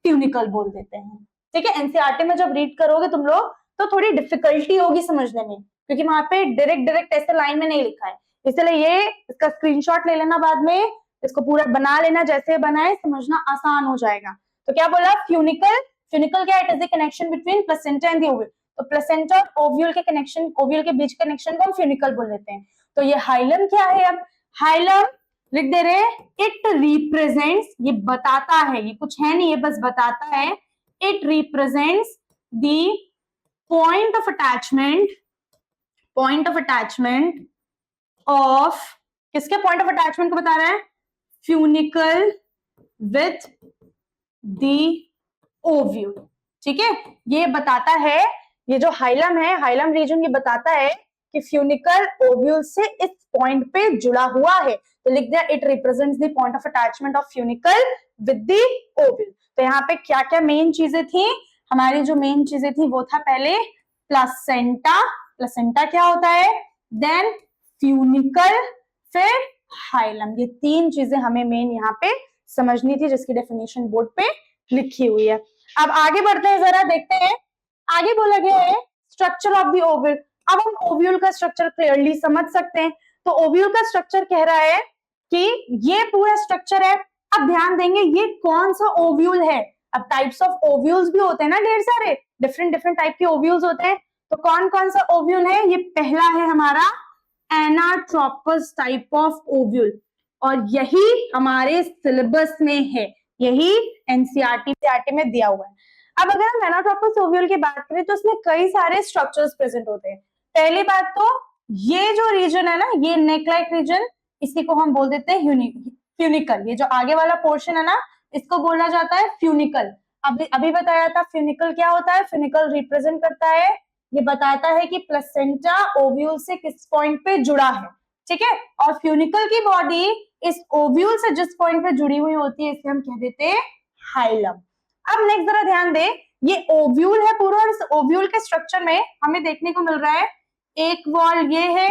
फ्यूनिकल बोल देते हैं, ठीक है। एनसीईआरटी में जब रीड करोगे तुम लोग तो थोड़ी डिफिकल्टी होगी समझने में, क्योंकि वहां पे डायरेक्ट ऐसे लाइन में नहीं लिखा है, इसलिए ये इसका स्क्रीनशॉट ले लेना बाद में, इसको पूरा बना लेना, जैसे बनाए समझना आसान हो जाएगा। तो क्या बोला, फ्यूनिकल, फ्यूनिकल क्या है, it is the connection between placenta and the ovule. तो प्लेसेंटा और ओव्यूल के कनेक्शन, ओव्यूल के बीच कनेक्शन को हम फ्यूनिकल बोल लेते हैं। तो ये हाइलम क्या है, अब हाइलम लिख दे रहे, इट रिप्रेजेंट्स, ये बताता है, ये कुछ है नहीं, ये बस बताता है, it represents the point of attachment, point of attachment of, किसके पॉइंट ऑफ अटैचमेंट को बता रहा है, फ्यूनिकल विथ द ओव्यूल। ठीक है, ये बताता है, ये जो हाइलम है, हाइलम रीजन, ये बताता है कि फ्यूनिकल ओव्यूल से इस पॉइंट पे जुड़ा हुआ है। तो लिख दिया, it represents the point of attachment of funicle with the ovule. तो यहाँ पे क्या क्या मेन चीजें थी हमारी, जो मेन चीजें थी वो था पहले प्लेसेंटा, प्लेसेंटा क्या होता है, देन फ्यूनिकल, फिर हाइलम। ये तीन चीजें हमें मेन यहाँ पे समझनी थी, जिसकी डेफिनेशन बोर्ड पे लिखी हुई है। अब आगे बढ़ते हैं, जरा देखते हैं, आगे बोला गया है स्ट्रक्चर ऑफ द ओव्यूल। अब हम ओव्यूल का स्ट्रक्चर क्लियरली समझ सकते हैं। तो ओव्यूल का स्ट्रक्चर कह रहा है कि ये पूरा स्ट्रक्चर है। अब ध्यान देंगे ये कौन सा ओव्यूल है। अब टाइप्स ऑफ ओव्यूल्स भी होते हैं ना, ढेर सारे डिफरेंट डिफरेंट टाइप के ओव्यूल्स होते हैं। तो कौन कौन सा ओव्यूल है, ये पहला है हमारा एनाट्रोपस टाइप ऑफ ओव्यूल, और यही हमारे सिलेबस में है, यही एनसीईआरटी में दिया हुआ है। अब अगर हम एनाट्रोपस ओव्यूल की बात करें तो उसमें कई सारे स्ट्रक्चर्स प्रेजेंट होते हैं। पहली बात तो ये जो रीजन है ना, ये नेक लाइक रीजन, इसी को हम बोल देते हैं फ्यूनिकल। ये जो आगे वाला पोर्शन है ना, इसको बोला जाता है फ्यूनिकल। अभी बताया था फ्यूनिकल क्या होता है, फ्यूनिकल रिप्रेजेंट करता है, ये बताता है कि प्लेसेंटा ओव्यूल से किस पॉइंट पे जुड़ा है। ठीक है, और फ्यूनिकल की बॉडी इस ओव्यूल से जिस पॉइंट पे जुड़ी हुई होती है, इसे हम कह देते हैं हाइलम। अब नेक्स्ट जरा ध्यान दे, ये ओव्यूल है पूरा, और इस ओव्यूल के स्ट्रक्चर में हमें देखने को मिल रहा है एक वॉल, ये है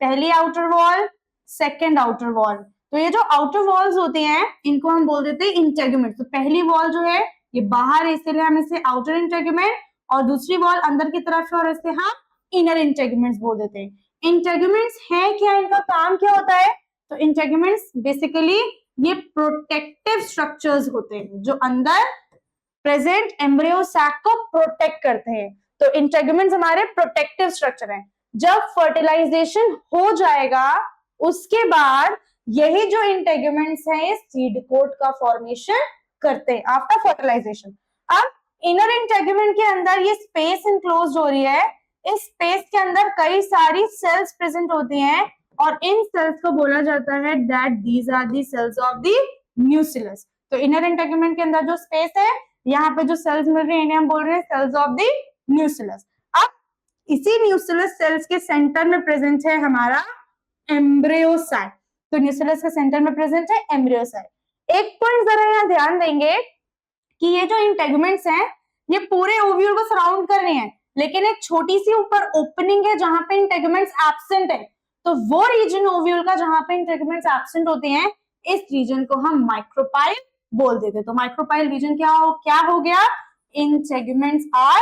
पहली outer wall, second outer wall. तो ये जो आउटर वॉल्स होती हैं इनको हम बोल देते हैं इंटेगुमेंट। तो पहली वॉल जो है ये बाहर है, इसलिए हम इसे आउटर इंटेगुमेंट, और दूसरी वॉल अंदर की तरफ है और इसे हम इनर इंटेगुमेंट्स बोल देते हैं। इंटेगुमेंट्स है क्या, इनका काम क्या होता है, तो इंटेगुमेंट्स बेसिकली ये प्रोटेक्टिव स्ट्रक्चर्स होते हैं जो अंदर प्रेजेंट एम्ब्रियो सैक को प्रोटेक्ट करते हैं। तो इंटेगुमेंट्स हमारे प्रोटेक्टिव स्ट्रक्चर हैं। जब फर्टिलाइजेशन हो जाएगा उसके बाद यही जो इंटेगुमेंट्स हैं सीड कोट का फॉर्मेशन करते हैं आफ्टर फर्टिलाइजेशन। अब इनर इंटेगुमेंट के अंदर ये स्पेस इनक्लोज हो रही है, इस स्पेस के अंदर कई सारी सेल्स प्रेजेंट होती हैं, और इन सेल्स को बोला जाता है that these are the cells of the nucleus. तो इनर इंटेगुमेंट के अंदर जो स्पेस है, यहाँ पे जो सेल्स मिल रही है इन्हें हम बोल रहे हैं सेल्स ऑफ द न्यूक्लियस। अब इसी न्यूक्लियस सेल्स के सेंटर में प्रेजेंट है हमारा एम्ब्रियोसाइट। तो न्यूक्लियस के सेंटर में प्रेजेंट है एम्ब्रियोसाइट। एक पॉइंट जरा यहाँ ध्यान देंगे कि ये जो इंटेगुमेंट्स हैं ये पूरे ओव्यूल को सराउंड कर रहे हैं, लेकिन एक छोटी सी ऊपर ओपनिंग है जहां पे इंटेगुमेंट्स एब्सेंट है। तो वो रीजन ओव्यूल का जहां पे इंटेगुमेंट्स एब्सेंट होते हैं, इस रीजन को हम माइक्रोपाइल बोल देते हैं। तो माइक्रोपाइल रीजन क्या हो गया, इंटेगुमेंट्स आर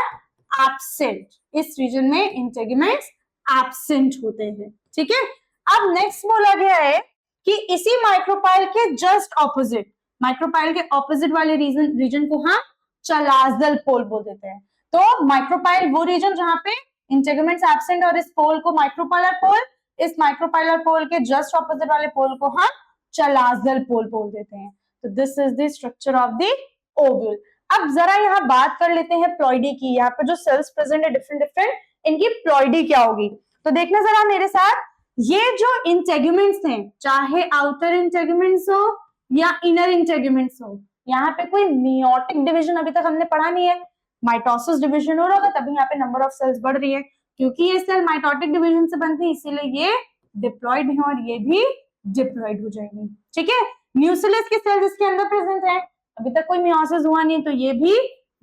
एब्सेंट। इस रीजन में इंटेगुमेंट्स एब्सेंट होते हैं। ठीक है, अब नेक्स्ट बोला गया है कि इसी माइक्रोपाइल के जस्ट ऑपोजिट, माइक्रोपाइल के ऑपोजिट वाले रीजन को हम चलाजल पोल बोल देते हैं। तो माइक्रोपाइल वो रीजन जहां पे इंटेगुमेंट्स एब्सेंट, और इस पोल को माइक्रोपाइलर पोल, इस माइक्रोपाइलर पोल के जस्ट ऑपोजिट वाले पोल को हम चलाजल पोल बोल देते हैं। तो this is the structure of the ovule. अब जरा यहाँ बात कर लेते हैं प्लॉइडी की। यहाँ पे जो सेल्स प्रेजेंट है डिफरेंट डिफरेंट, इनकी प्लॉइडी क्या होगी। तो देखना जरा मेरे साथ, ये जो इंटेगुमेंट्स हैं, चाहे आउटर इंटेगुमेंट्स हो या इनर इंटेगुमेंट्स हो, यहाँ पे कोई मियोटिक डिवीजन अभी तक हमने पढ़ा नहीं है। माइटोसिस डिवीजन हो रहा होगा तभी यहाँ पे नंबर ऑफ सेल्स बढ़ रही है, क्योंकि ये सेल माइटोटिक डिवीजन से बनती है, इसीलिए ये डिप्लॉइड है और ये भी डिप्लॉइड हो जाएंगी। ठीक है, न्यूक्लियस की सेल जिसके अंदर प्रेजेंट है, अभी तक कोई मियोसिस हुआ नहीं, तो ये भी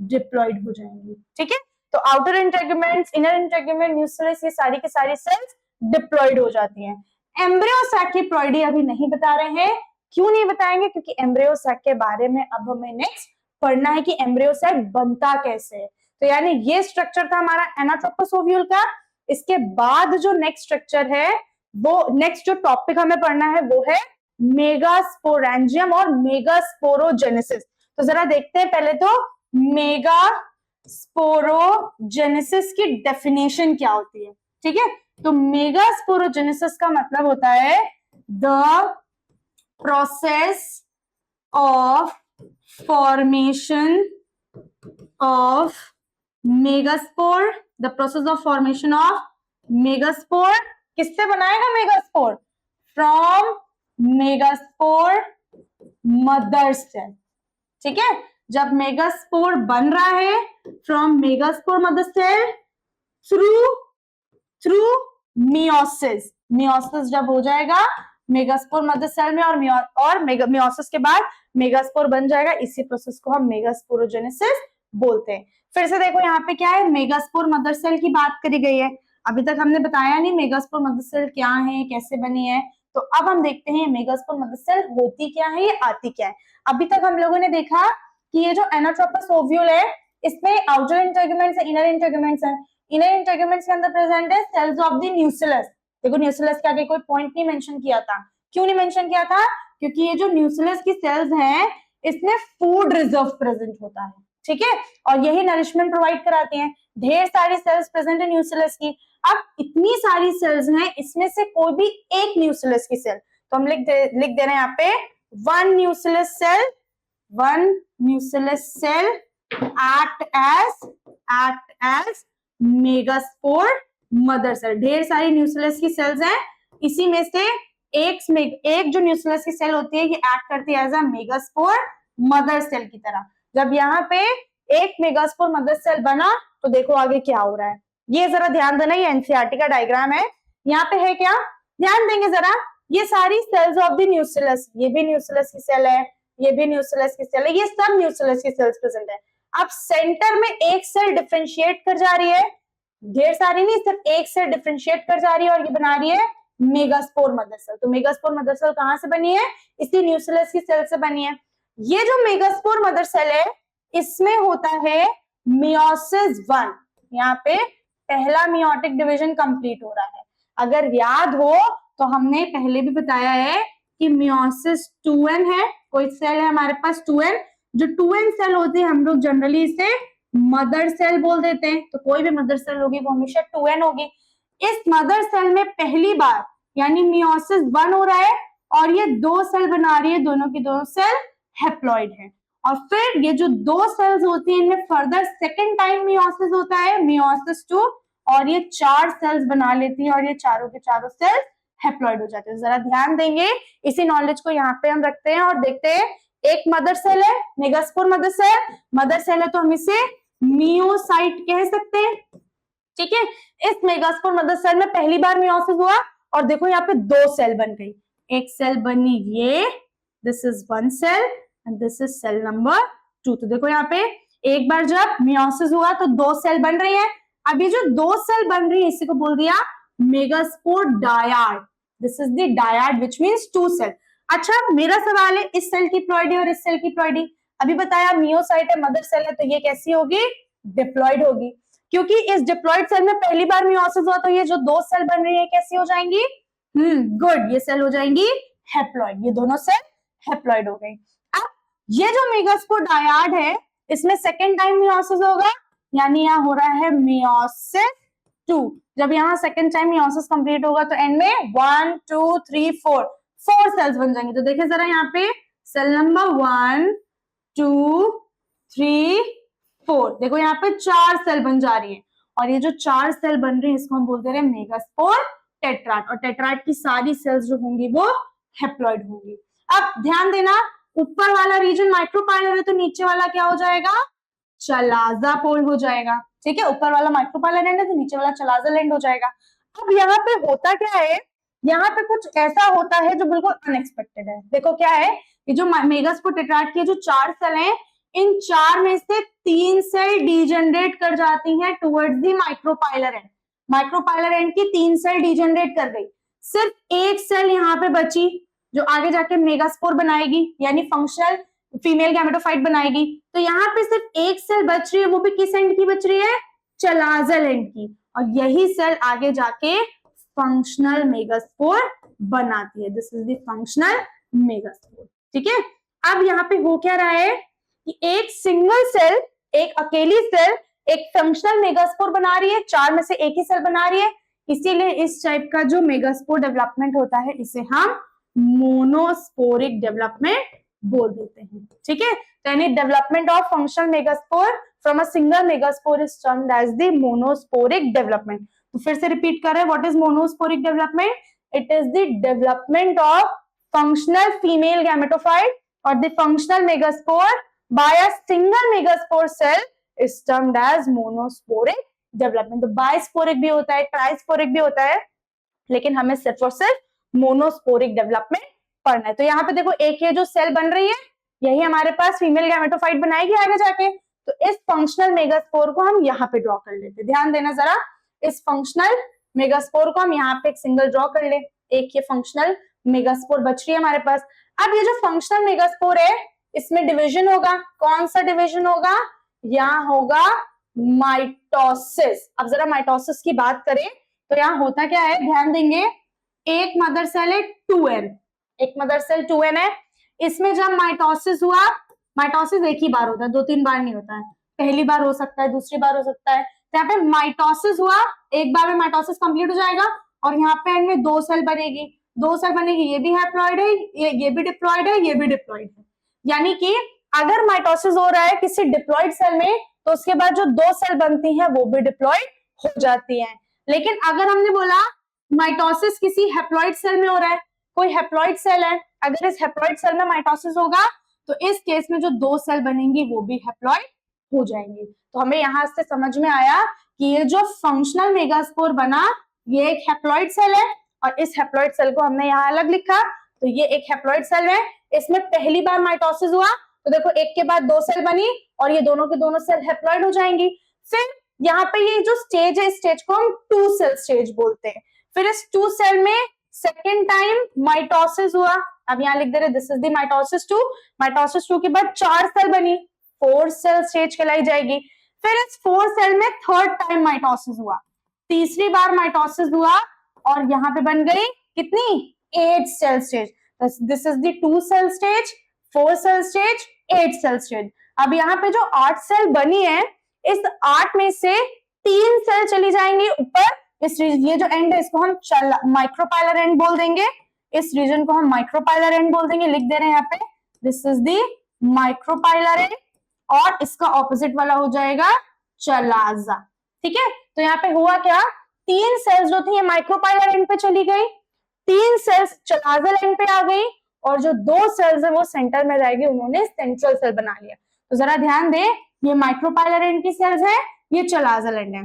डिप्लॉइड हो जाएंगी। ठीक है, तो outer integuments, inner integument, nucleus, ये सारी की सारी सेल्स डिप्लॉइड हो जाती हैं। एम्ब्रियो सैक की प्लॉइडी अभी नहीं बता रहे हैं। क्यों नहीं बताएंगे, क्योंकि एम्ब्रियो सैक के बारे में अब हमें नेक्स्ट पढ़ना है कि एम्ब्रियो सैक बनता कैसे है। तो यानी ये स्ट्रक्चर था हमारा एनाट्रोपस ओव्यूल का। इसके बाद जो नेक्स्ट स्ट्रक्चर है, वो नेक्स्ट जो टॉपिक हमें पढ़ना है वो है मेगास्पोरेंजियम और मेगास्पोरोजेनेसिस। तो जरा देखते हैं पहले तो मेगास्पोरोजेनेसिस की डेफिनेशन क्या होती है। ठीक है, तो मेगास्पोरोजेनेसिस का मतलब होता है the process of formation of megaspore, the process of formation of megaspore. किससे बनाएगा megaspore? From megaspore mother cell. ठीक है, जब मेगास्पोर बन रहा है from megaspore mother cell through meiosis. Meiosis जब हो जाएगा मेगास्पोर मदर सेल में और मियोसिस के बाद मेगास्पोर बन जाएगा, इसी प्रोसेस को हम मेगास्पोरोजेनेसिस बोलते हैं। फिर से देखो यहाँ पे क्या है, मेगास्पोर मदर सेल की बात करी गई है। अभी तक हमने बताया नहीं मेगास्पोर मदर सेल क्या है, कैसे बनी है। तो अब हम देखते हैं मेगास्पोर मदर सेल होती क्या है, ये आती क्या है। अभी तक हम लोगों ने देखा कि ये जो एनाट्रोपस ओव्यूल है इसमें आउटर इंटेगुमेंट्स है, इनर इंटेगुमेंट्स है। इनर इंटेगुमेंट्स के अंदर प्रेजेंट है सेल्स ऑफ द न्यूक्लियस। देखो न्यूक्लियस के आगे कोई पॉइंट नहीं मेंशन किया था। क्यों नहीं मेंशन किया था? क्योंकि ये जो न्यूक्लियस की सेल्स हैं इसमें फूड रिजर्व प्रेजेंट होता है। ठीक है, और यही नरिशमेंट प्रोवाइड कराती हैं। ढेर सारी सेल्स प्रेजेंट है न्यूक्लियस की। अब इतनी सारी सेल्स हैं, इसमें से कोई भी एक न्यूक्लियस की सेल, तो हम लिख दे रहे हैं यहाँ पे one nucleus cell act as megaspore mother cell. ढेर सारी न्यूक्लियस की सेल्स हैं, इसी में से एक जो न्यूक्लियस की सेल होती है ये एक्ट करती है as a megaspore mother cell की तरह। जब यहाँ पे एक मेगास्पोर मदर सेल बना तो देखो आगे क्या हो रहा है। ये जरा ध्यान देना, ये एनसीईआरटी का डायग्राम है। यहाँ पे है क्या, ध्यान देंगे जरा, ये सारी सेल्स ऑफ द न्यूक्लियस, ये भी न्यूक्लियस की सेल है, ये भी न्यूक्लियस की सेल है, ये सब न्यूक्लियस की सेल्स प्रेजेंट है। अब सेंटर में एक सेल डिफरेंशिएट कर जा रही है, ढेर सारी नहीं, सिर्फ एक सेल डिफरेंशिएट कर जा रही है और ये बना रही है मेगास्पोर मदर सेल। तो मेगास्पोर मदर सेल कहां से बनी है? इसी न्यूक्लियस की सेल से बनी है। ये जो मेगास्पोर मदर सेल है इसमें होता है मियोसिस 1। यहाँ पे पहला मियोटिक डिवीजन कंप्लीट हो रहा है। अगर याद हो तो हमने पहले भी बताया है कि मियोसिस 2n है, कोई सेल है हमारे पास 2n। जो 2n सेल होती है हम लोग जनरली इसे मदर सेल बोल देते हैं। तो कोई भी मदर सेल होगी वो हमेशा 2n होगी। इस मदर सेल में पहली बार यानी मियोसिस 1 हो रहा है और ये दो सेल बना रही है, दोनों की दोनों सेल हैप्लॉइड है। और फिर ये जो दो सेल्स होती हैं इनमें फर्दर सेकेंड टाइम मियोसिस होता है, मियोसिस 2, और ये 4 सेल्स बना लेती है और ये चारों के चारों सेल्स हैप्लॉइड हो जाते हैं। जरा ध्यान देंगे, इसी नॉलेज को यहाँ पे हम रखते हैं और देखते हैं। एक मदर सेल है मेगास्पोर मदर सेल है तो हम इसे मियोसाइट कह सकते हैं। ठीक है, इस मेगास्पोर मदर सेल में पहली बार मियोसिस हुआ और देखो यहाँ पे दो सेल बन गई। एक सेल बनी ये, this is one cell and this is cell number 2। तो देखो यहाँ पे एक बार जब मियोसिस हुआ तो दो सेल बन रही है। अब ये जो दो सेल बन रही है इसी को बोल दिया megaspore dyad. This is the dyad which means 2 cell. अच्छा, मेरा सवाल है इस सेल की प्लॉइडी और इस सेल की प्लॉइडी। अभी बताया मियोसाइट है, मदर सेल है, तो ये कैसी होगी? डिप्लॉइड होगी। क्योंकि इस डिप्लॉइड सेल में पहली बार मियोसिस हुआ तो ये जो दो सेल बन रही है कैसी हो जाएंगी? गुड, ये सेल हो जाएंगी हैप्लॉइड। ये दोनों सेल हैप्लॉइड हो गई। अब ये जो मेगास्पोर डायाड है इसमें सेकेंड टाइम मियोसिस होगा, यानी यहाँ हो रहा है मियोसिस 2। जब यहाँ सेकेंड टाइम मियोसिस कंप्लीट होगा तो एंड में 1 2 3 4 सेल्स बन जाएंगे। तो देखिए जरा यहाँ पे सेल नंबर 1 2 3 4, देखो यहाँ पे 4 सेल बन जा रही है और ये जो 4 सेल बन रही है इसको हम बोलते हैं मेगास्पोर टेट्राड। और टेट्राड की सारी सेल्स जो होंगी वो हैप्लॉइड होंगी। अब ध्यान देना, ऊपर वाला रीजन माइक्रोपाइलर है तो नीचे वाला क्या हो जाएगा? चलाजा पोल हो जाएगा। ठीक है, ऊपर वाला माइक्रोपाइलर एंड है तो नीचे वाला चलाजा एंड हो जाएगा। अब यहाँ पे होता क्या है, यहाँ पे कुछ ऐसा होता है जो बिल्कुल अनएक्सपेक्टेड है। देखो क्या है, ये जो मेगास्पोर टेट्राड के जो 4 सेल हैं इन 4 में से 3 सेल डीजनरेट कर जाती हैं towards the micropylar and. Micropylar and की 3 सेल डीजनरेट कर गई, सिर्फ एक सेल यहाँ पे बची जो आगे जाके मेगास्पोर बनाएगी यानी फंक्शनल फीमेल गैमेटोफाइट बनाएगी। तो यहाँ पे सिर्फ एक सेल बच रही है, वो भी किस एंड की बच रही है? चलाजल एंड की। और यही सेल आगे जाके फंक्शनल मेगास्पोर बनाती है। This is the functional megaspore. ठीक है, अब यहाँ पे हो क्या रहा है कि एक सिंगल सेल, एक अकेली सेल एक फंक्शनल मेगास्पोर बना रही है, 4 में से एक ही सेल बना रही है, इसीलिए इस टाइप का जो मेगास्पोर डेवलपमेंट होता है इसे हम मोनोस्पोरिक डेवलपमेंट बोल देते हैं। ठीक है, तो यानी development of functional megaspore from a single megaspore is termed as the monosporic development. तो फिर से रिपीट कर रहे हैं, what is monosporic development? It is the development of functional female gametophyte or the functional megaspore by a single megaspore cell is termed as monosporic development। तो बाइस्पोरिक भी होता है, ट्राइस्पोरिक भी होता है, लेकिन हमें सिर्फ और सिर्फ मोनोस्पोरिक डेवलपमेंट पढ़ना है। तो यहाँ पे देखो एक ये जो सेल बन रही है यही हमारे पास फीमेल गैमेटोफाइट बनाएगी आगे जाके। तो इस फंक्शनल मेगास्पोर को हम यहाँ पे ड्रॉ कर लेते, ध्यान देना जरा, इस फंक्शनल मेगास्पोर को हम यहाँ पे एक सिंगल ड्रॉ कर ले, एक ये फंक्शनल मेगास्पोर बच रही है हमारे पास। अब ये जो फंक्शनल मेगास्पोर है इसमें डिवीजन होगा, कौन सा डिवीजन होगा? यहाँ होगा माइटोसिस। अब जरा माइटोसिस की बात करें तो यहाँ होता क्या है, ध्यान देंगे, एक मदर सेल है 2n, एक मदर सेल 2n है, इसमें जब माइटोसिस हुआ, माइटोसिस एक ही बार होता है, 2-3 बार नहीं होता है, पहली बार हो सकता है, दूसरी बार हो सकता है। तो यहाँ पे माइटोसिस हुआ, एक बार में माइटोसिस कंप्लीट हो जाएगा और यहाँ पे इनमें 2 सेल बनेगी, 2 सेल बनेगी, ये भी हैप्लॉइड है, ये भी डिप्लॉइड है, ये भी डिप्लॉइड है। यानी कि अगर माइटोसिस हो रहा है किसी डिप्लॉइड सेल में तो उसके बाद जो 2 सेल बनती हैं वो भी डिप्लॉइड हो जाती हैं। लेकिन अगर हमने बोला माइटोसिस किसी हैप्लॉइड सेल में हो रहा है, कोई हैप्लॉइड सेल है, अगर इस हैप्लॉइड सेल में माइटोसिस होगा तो इस केस में जो 2 सेल बनेंगी वो भी हैप्लॉइड हो जाएंगी। तो हमें यहां से समझ में आया कि ये जो फंक्शनल मेगास्पोर बना ये एक हैप्लॉइड सेल है और इस हैप्लॉइड सेल को हमने यहाँ अलग लिखा। तो ये एक हैप्लॉइड सेल है, इसमें पहली बार माइटोसिस हुआ तो देखो एक के बाद 2 सेल बनी और ये दोनों के दोनों सेल हैप्लॉइड हो जाएंगी। फिर यहाँ पे ये जो स्टेज है इस स्टेज को हम 2 सेल स्टेज बोलते हैं। फिर इस 2 सेल में सेकेंड टाइम माइटोसिस हुआ, अब यहाँ लिख दे रहे this is the mitosis 2। Mitosis 2 के बाद 4 सेल बनी, 4 सेल स्टेज कहलाई जाएगी। फिर इस 4 सेल में थर्ड टाइम माइटोसिस हुआ, तीसरी बार माइटोसिस हुआ और यहाँ पे बन गई कितनी? 8 cell stage. This is the 2 cell stage, 4 cell stage, 8 cell stage. अब यहाँ पे जो 8 सेल बनी है इस 8 में से 3 सेल चली जाएंगी ऊपर, इस ये जो एंड है इसको हम माइक्रोपाइलर एंड बोल देंगे, इस रीजन को हम माइक्रोपाइलर एंड बोल देंगे, लिख दे रहे हैं यहाँ पे this is the micropylar and और इसका ऑपोजिट वाला हो जाएगा चलाजा। ठीक है, तो यहाँ पे हुआ क्या, 3 सेल्स जो थी ये माइक्रोपाइलर एंड पे चली गई, 3 सेल्स चलाजल एंड पे आ गई और जो 2 सेल्स है वो सेंटर में रहेगी, उन्होंने सेंट्रल सेल बना लिया। तो जरा ध्यान दे, ये माइक्रोपाइलर एंड की सेल्स है, ये चलाजल एंड है।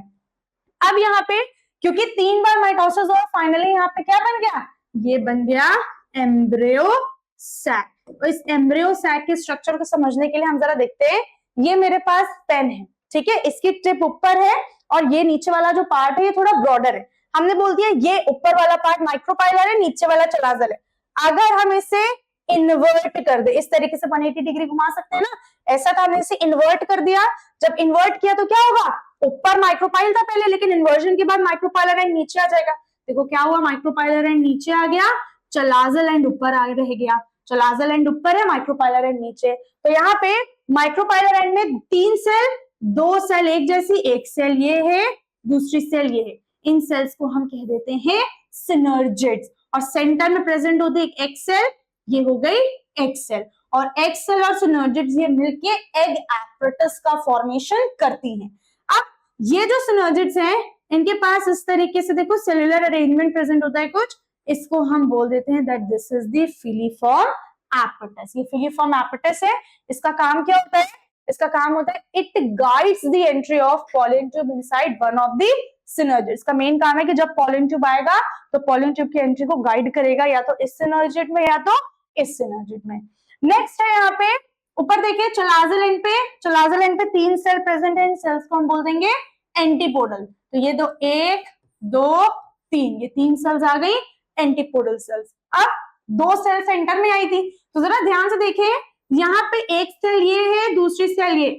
अब यहाँ पे क्योंकि 3 बार माइटोसिस हुआ फाइनली यहाँ पे क्या बन गया, ये बन गया एम्ब्रियो सैक। तो इस एम्ब्रियो सैक के स्ट्रक्चर को समझने के लिए हम जरा देखते हैं, ये मेरे पास पेन है, ठीक है, इसकी टिप ऊपर है और ये नीचे वाला जो पार्ट है ये थोड़ा ब्रॉडर है। हमने बोल दिया ये ऊपर वाला पार्ट माइक्रोपाइलर है, नीचे वाला चलाजल है। अगर हम इसे इन्वर्ट कर दे, इस तरीके से 180 डिग्री घुमा सकते हैं ना, ऐसा था, हमने इसे इन्वर्ट कर दिया। जब इन्वर्ट किया तो क्या होगा, ऊपर माइक्रोपाइल था पहले, लेकिन इन्वर्जन के बाद माइक्रोपाइलर एंड नीचे आ जाएगा। देखो क्या हुआ, माइक्रोपाइलर एंड नीचे आ गया, चलाजल एंड ऊपर आ रह गया। चलाजल एंड ऊपर है, माइक्रोपाइलर एंड नीचे। तो यहाँ पे माइक्रोपाइलर एंड में 3 सेल, 2 सेल एक जैसी, एक सेल ये है, दूसरी सेल ये है। इन सेल्स को हम कह देते हैं सिनर्जिड्स और सेंटर में प्रेजेंट होते एक एग सेल, ये हो गई एग सेल। और एग सेल और सिनर्जिड्स ये मिलके एग एपरेटस का फॉर्मेशन करती हैं। अब ये जो सिनर्जिड्स हैं इनके पास इस तरीके से देखो सेलुलर अरेंजमेंट प्रेजेंट होता है कुछ, इसको हम बोल देते हैं that this is the filiform apparatus. ये फिलीफॉर्म एपरेटस है, इसका काम क्या होता है, इसका काम होता है it guides the entry of pollen tube inside one of the synergid. इसका मेन काम है कि जब पॉलन ट्यूब आएगा तो पॉलन ट्यूब की एंट्री को गाइड करेगा, या तो इस सिनर्जिड में या तो इस सिनर्जिड में। नेक्स्ट है यहाँ पे ऊपर देखिए चलाजल एंड पे, चलाजल एंड पे 3 सेल प्रेजेंट है, इन सेल्स को हम बोल देंगे एंटीपोडल। तो ये 1 2 3, ये 3 सेल्स आ गई एंटीपोडल सेल्स। अब 2 सेल सेंटर में आई थी, तो जरा ध्यान से देखिए, यहाँ पे एक सेल ये है, दूसरी सेल ये,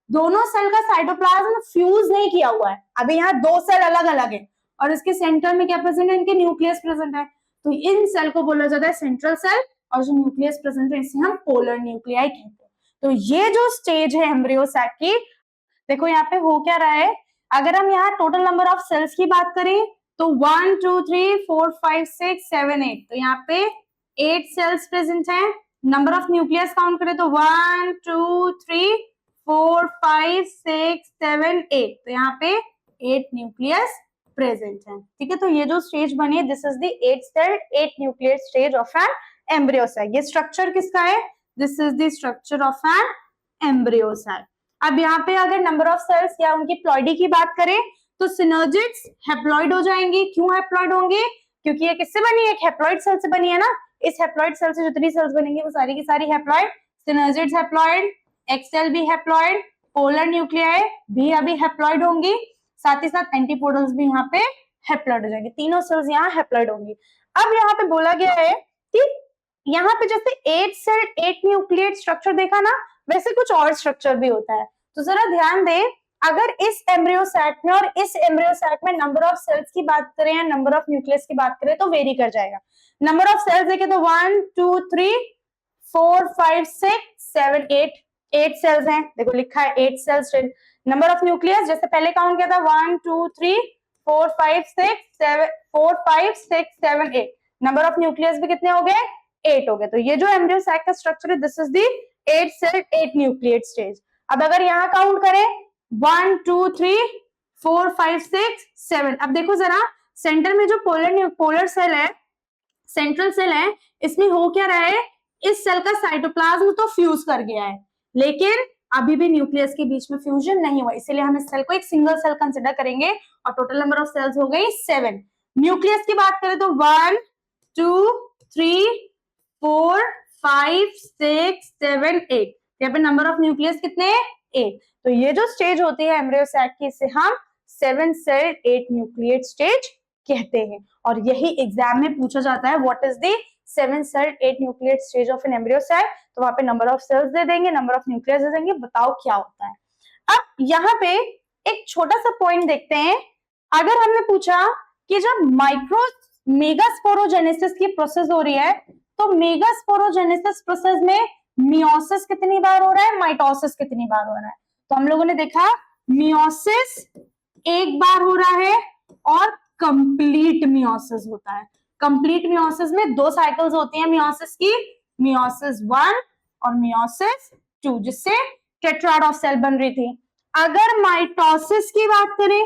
दोनों सेल का साइटोप्लाज्म फ्यूज नहीं किया हुआ है। अभी यहाँ 2 सेल अलग अलग है और इसके सेंटर में क्या प्रेजेंट है, इनके न्यूक्लियस प्रेजेंट है। तो इन सेल को बोला जाता है सेंट्रल सेल और जो न्यूक्लियस प्रेजेंट है इसे हम पोलर न्यूक्लियाई कहते हैं। तो ये जो स्टेज है एम्ब्रियो सैक की, देखो यहाँ पे हो क्या रहा है, अगर हम यहाँ टोटल नंबर ऑफ सेल्स की बात करें तो 1 2 3 4 5 6 7 8, तो यहाँ पे 8 सेल्स प्रेजेंट हैं। नंबर ऑफ न्यूक्लियस काउंट करें तो 1 2 3 4 5 6 7 8, तो यहाँ पे 8 न्यूक्लियस प्रेजेंट है। ठीक है, तो ये जो स्टेज बनी है this is the 8 cell 8 nucleus stage of an embryo sac. ये स्ट्रक्चर किसका है, this is the structure of an embryo sac. अब यहाँ पे अगर नंबर ऑफ सेल्स या उनकी प्लॉइडी की बात करें तो सिनर्जिड्स हैप्लॉइड हो जाएंगी। क्यों हैप्लॉइड होंगे, क्योंकि ये किससे बनी है, एक हैप्लॉइड सेल से बनी है ना। इस हैप्लॉइड सेल से जितनी सेल्स बनेंगी वो सारी की सारी हैप्लॉइड। सिनर्जिड्स हैप्लॉइड, एक्सेल भी हैप्लॉइड, पोलर न्यूक्लियाई भी अभी हैप्लॉइड होंगी, साथ ही साथ एंटीपोडल्स भी यहाँ पे हैप्लॉइड हो जाएंगे। तीनों सेल्स यहाँ हैप्लॉइड होंगी। अब यहाँ पे बोला गया है कि यहाँ पे जैसे 8 सेल 8 न्यूक्लियेट स्ट्रक्चर देखा ना, वैसे कुछ और स्ट्रक्चर भी होता है। तो जरा ध्यान दें, अगर इस एम्ब्रियो सैक में और इस एम्ब्रियो सैक में नंबर ऑफ सेल्स की बात करें या नंबर ऑफ न्यूक्लियस की बात करें तो वेरी कर जाएगा। नंबर ऑफ सेल्स देखें तो 1 2 3 4 5 6 7 8, 8 सेल्स हैं, देखो लिखा है 8 सेल्स। नंबर ऑफ न्यूक्लियस जैसे पहले काउंट किया था 1 2 3 4 5 6 7 4 5 6 7 8, नंबर ऑफ न्यूक्लियस भी कितने हो गए, 8 हो गए। तो ये जो एम्ब्रियो सैक का स्ट्रक्चर है this is the 8 cell 8 nucleate stage. अब अगर यहाँ काउंट करें 1 2 3 4 5 6 7, अब देखो जरा सेंटर में जो पोलर सेल है, सेंट्रल सेल है, इसमें हो क्या रहा है, इस सेल का साइटोप्लाज्म तो फ्यूज कर गया है लेकिन अभी भी न्यूक्लियस के बीच में फ्यूजन नहीं हुआ, इसीलिए हम इस सेल को एक सिंगल सेल कंसिडर करेंगे और टोटल नंबर ऑफ सेल्स हो गई 7। न्यूक्लियस की बात करें तो 1 2 3 4 5 6 7 8, यहाँ पे नंबर ऑफ न्यूक्लियस कितने हैं, 8। तो ये जो स्टेज होती है एम्ब्रियो सैक की इसे हम 7 सेल 8 न्यूक्लियेट स्टेज कहते हैं। और यही एग्जाम में पूछा जाता है, what is the 7 cell 8 nucleate stage of an embryo sac. तो वहां पे नंबर ऑफ सेल्स दे देंगे, नंबर ऑफ न्यूक्लियस दे देंगे, बताओ क्या होता है। अब यहाँ पे एक छोटा सा पॉइंट देखते हैं, अगर हमने पूछा कि जब मेगास्पोरोजेनेसिस की प्रोसेस हो रही है तो मेगास्पोरोजेनेसिस प्रोसेस में मियोसिस कितनी बार हो रहा है, माइटोसिस कितनी बार हो रहा है। तो हम लोगों ने देखा मियोसिस एक बार हो रहा है और कंप्लीट मियोसिस होता है। कंप्लीट मियोसिस में 2 साइकिल्स होती हैं मियोसिस की, मियोसिस 1 और मियोसिस 2, जिससे टेट्राड ऑफ सेल बन रही थी। अगर माइटोसिस की बात करें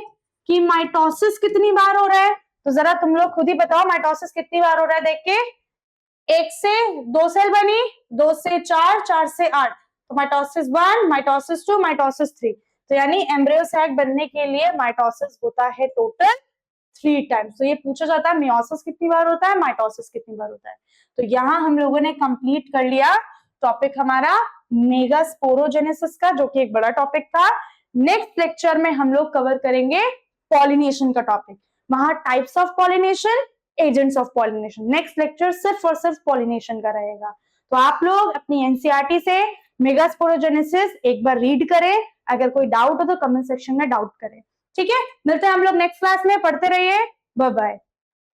कि माइटोसिस कितनी बार हो रहा है, तो जरा तुम लोग खुद ही बताओ माइटोसिस कितनी बार हो रहा है। देख के 1 से 2 सेल बनी, 2 से 4, 4 से 8, तो माइटोसिस 1, माइटोसिस 2, माइटोसिस 3। तो यानी एम्ब्रियो सैक बनने के लिए माइटोसिस होता है टोटल 3 टाइम्स। तो ये पूछा जाता है मियोसिस कितनी बार होता है, माइटोसिस कितनी बार होता है। तो यहाँ हम लोगों ने कंप्लीट कर लिया टॉपिक हमारा मेगास्पोरोजेनेसिस का, जो कि एक बड़ा टॉपिक था। नेक्स्ट लेक्चर में हम लोग कवर करेंगे पॉलिनेशन का टॉपिक, वहां types of pollination, agents of pollination. Next lecture सिर्फ और सिर्फ पॉलिनेशन का रहेगा। तो आप लोग अपनी एनसीईआरटी से मेगास्पोरोजेनेसिस एक बार रीड करें, अगर कोई डाउट हो तो कमेंट सेक्शन में डाउट करें। ठीक है, मिलते हैं हम लोग नेक्स्ट क्लास में, पढ़ते रहिए, बाय बाय।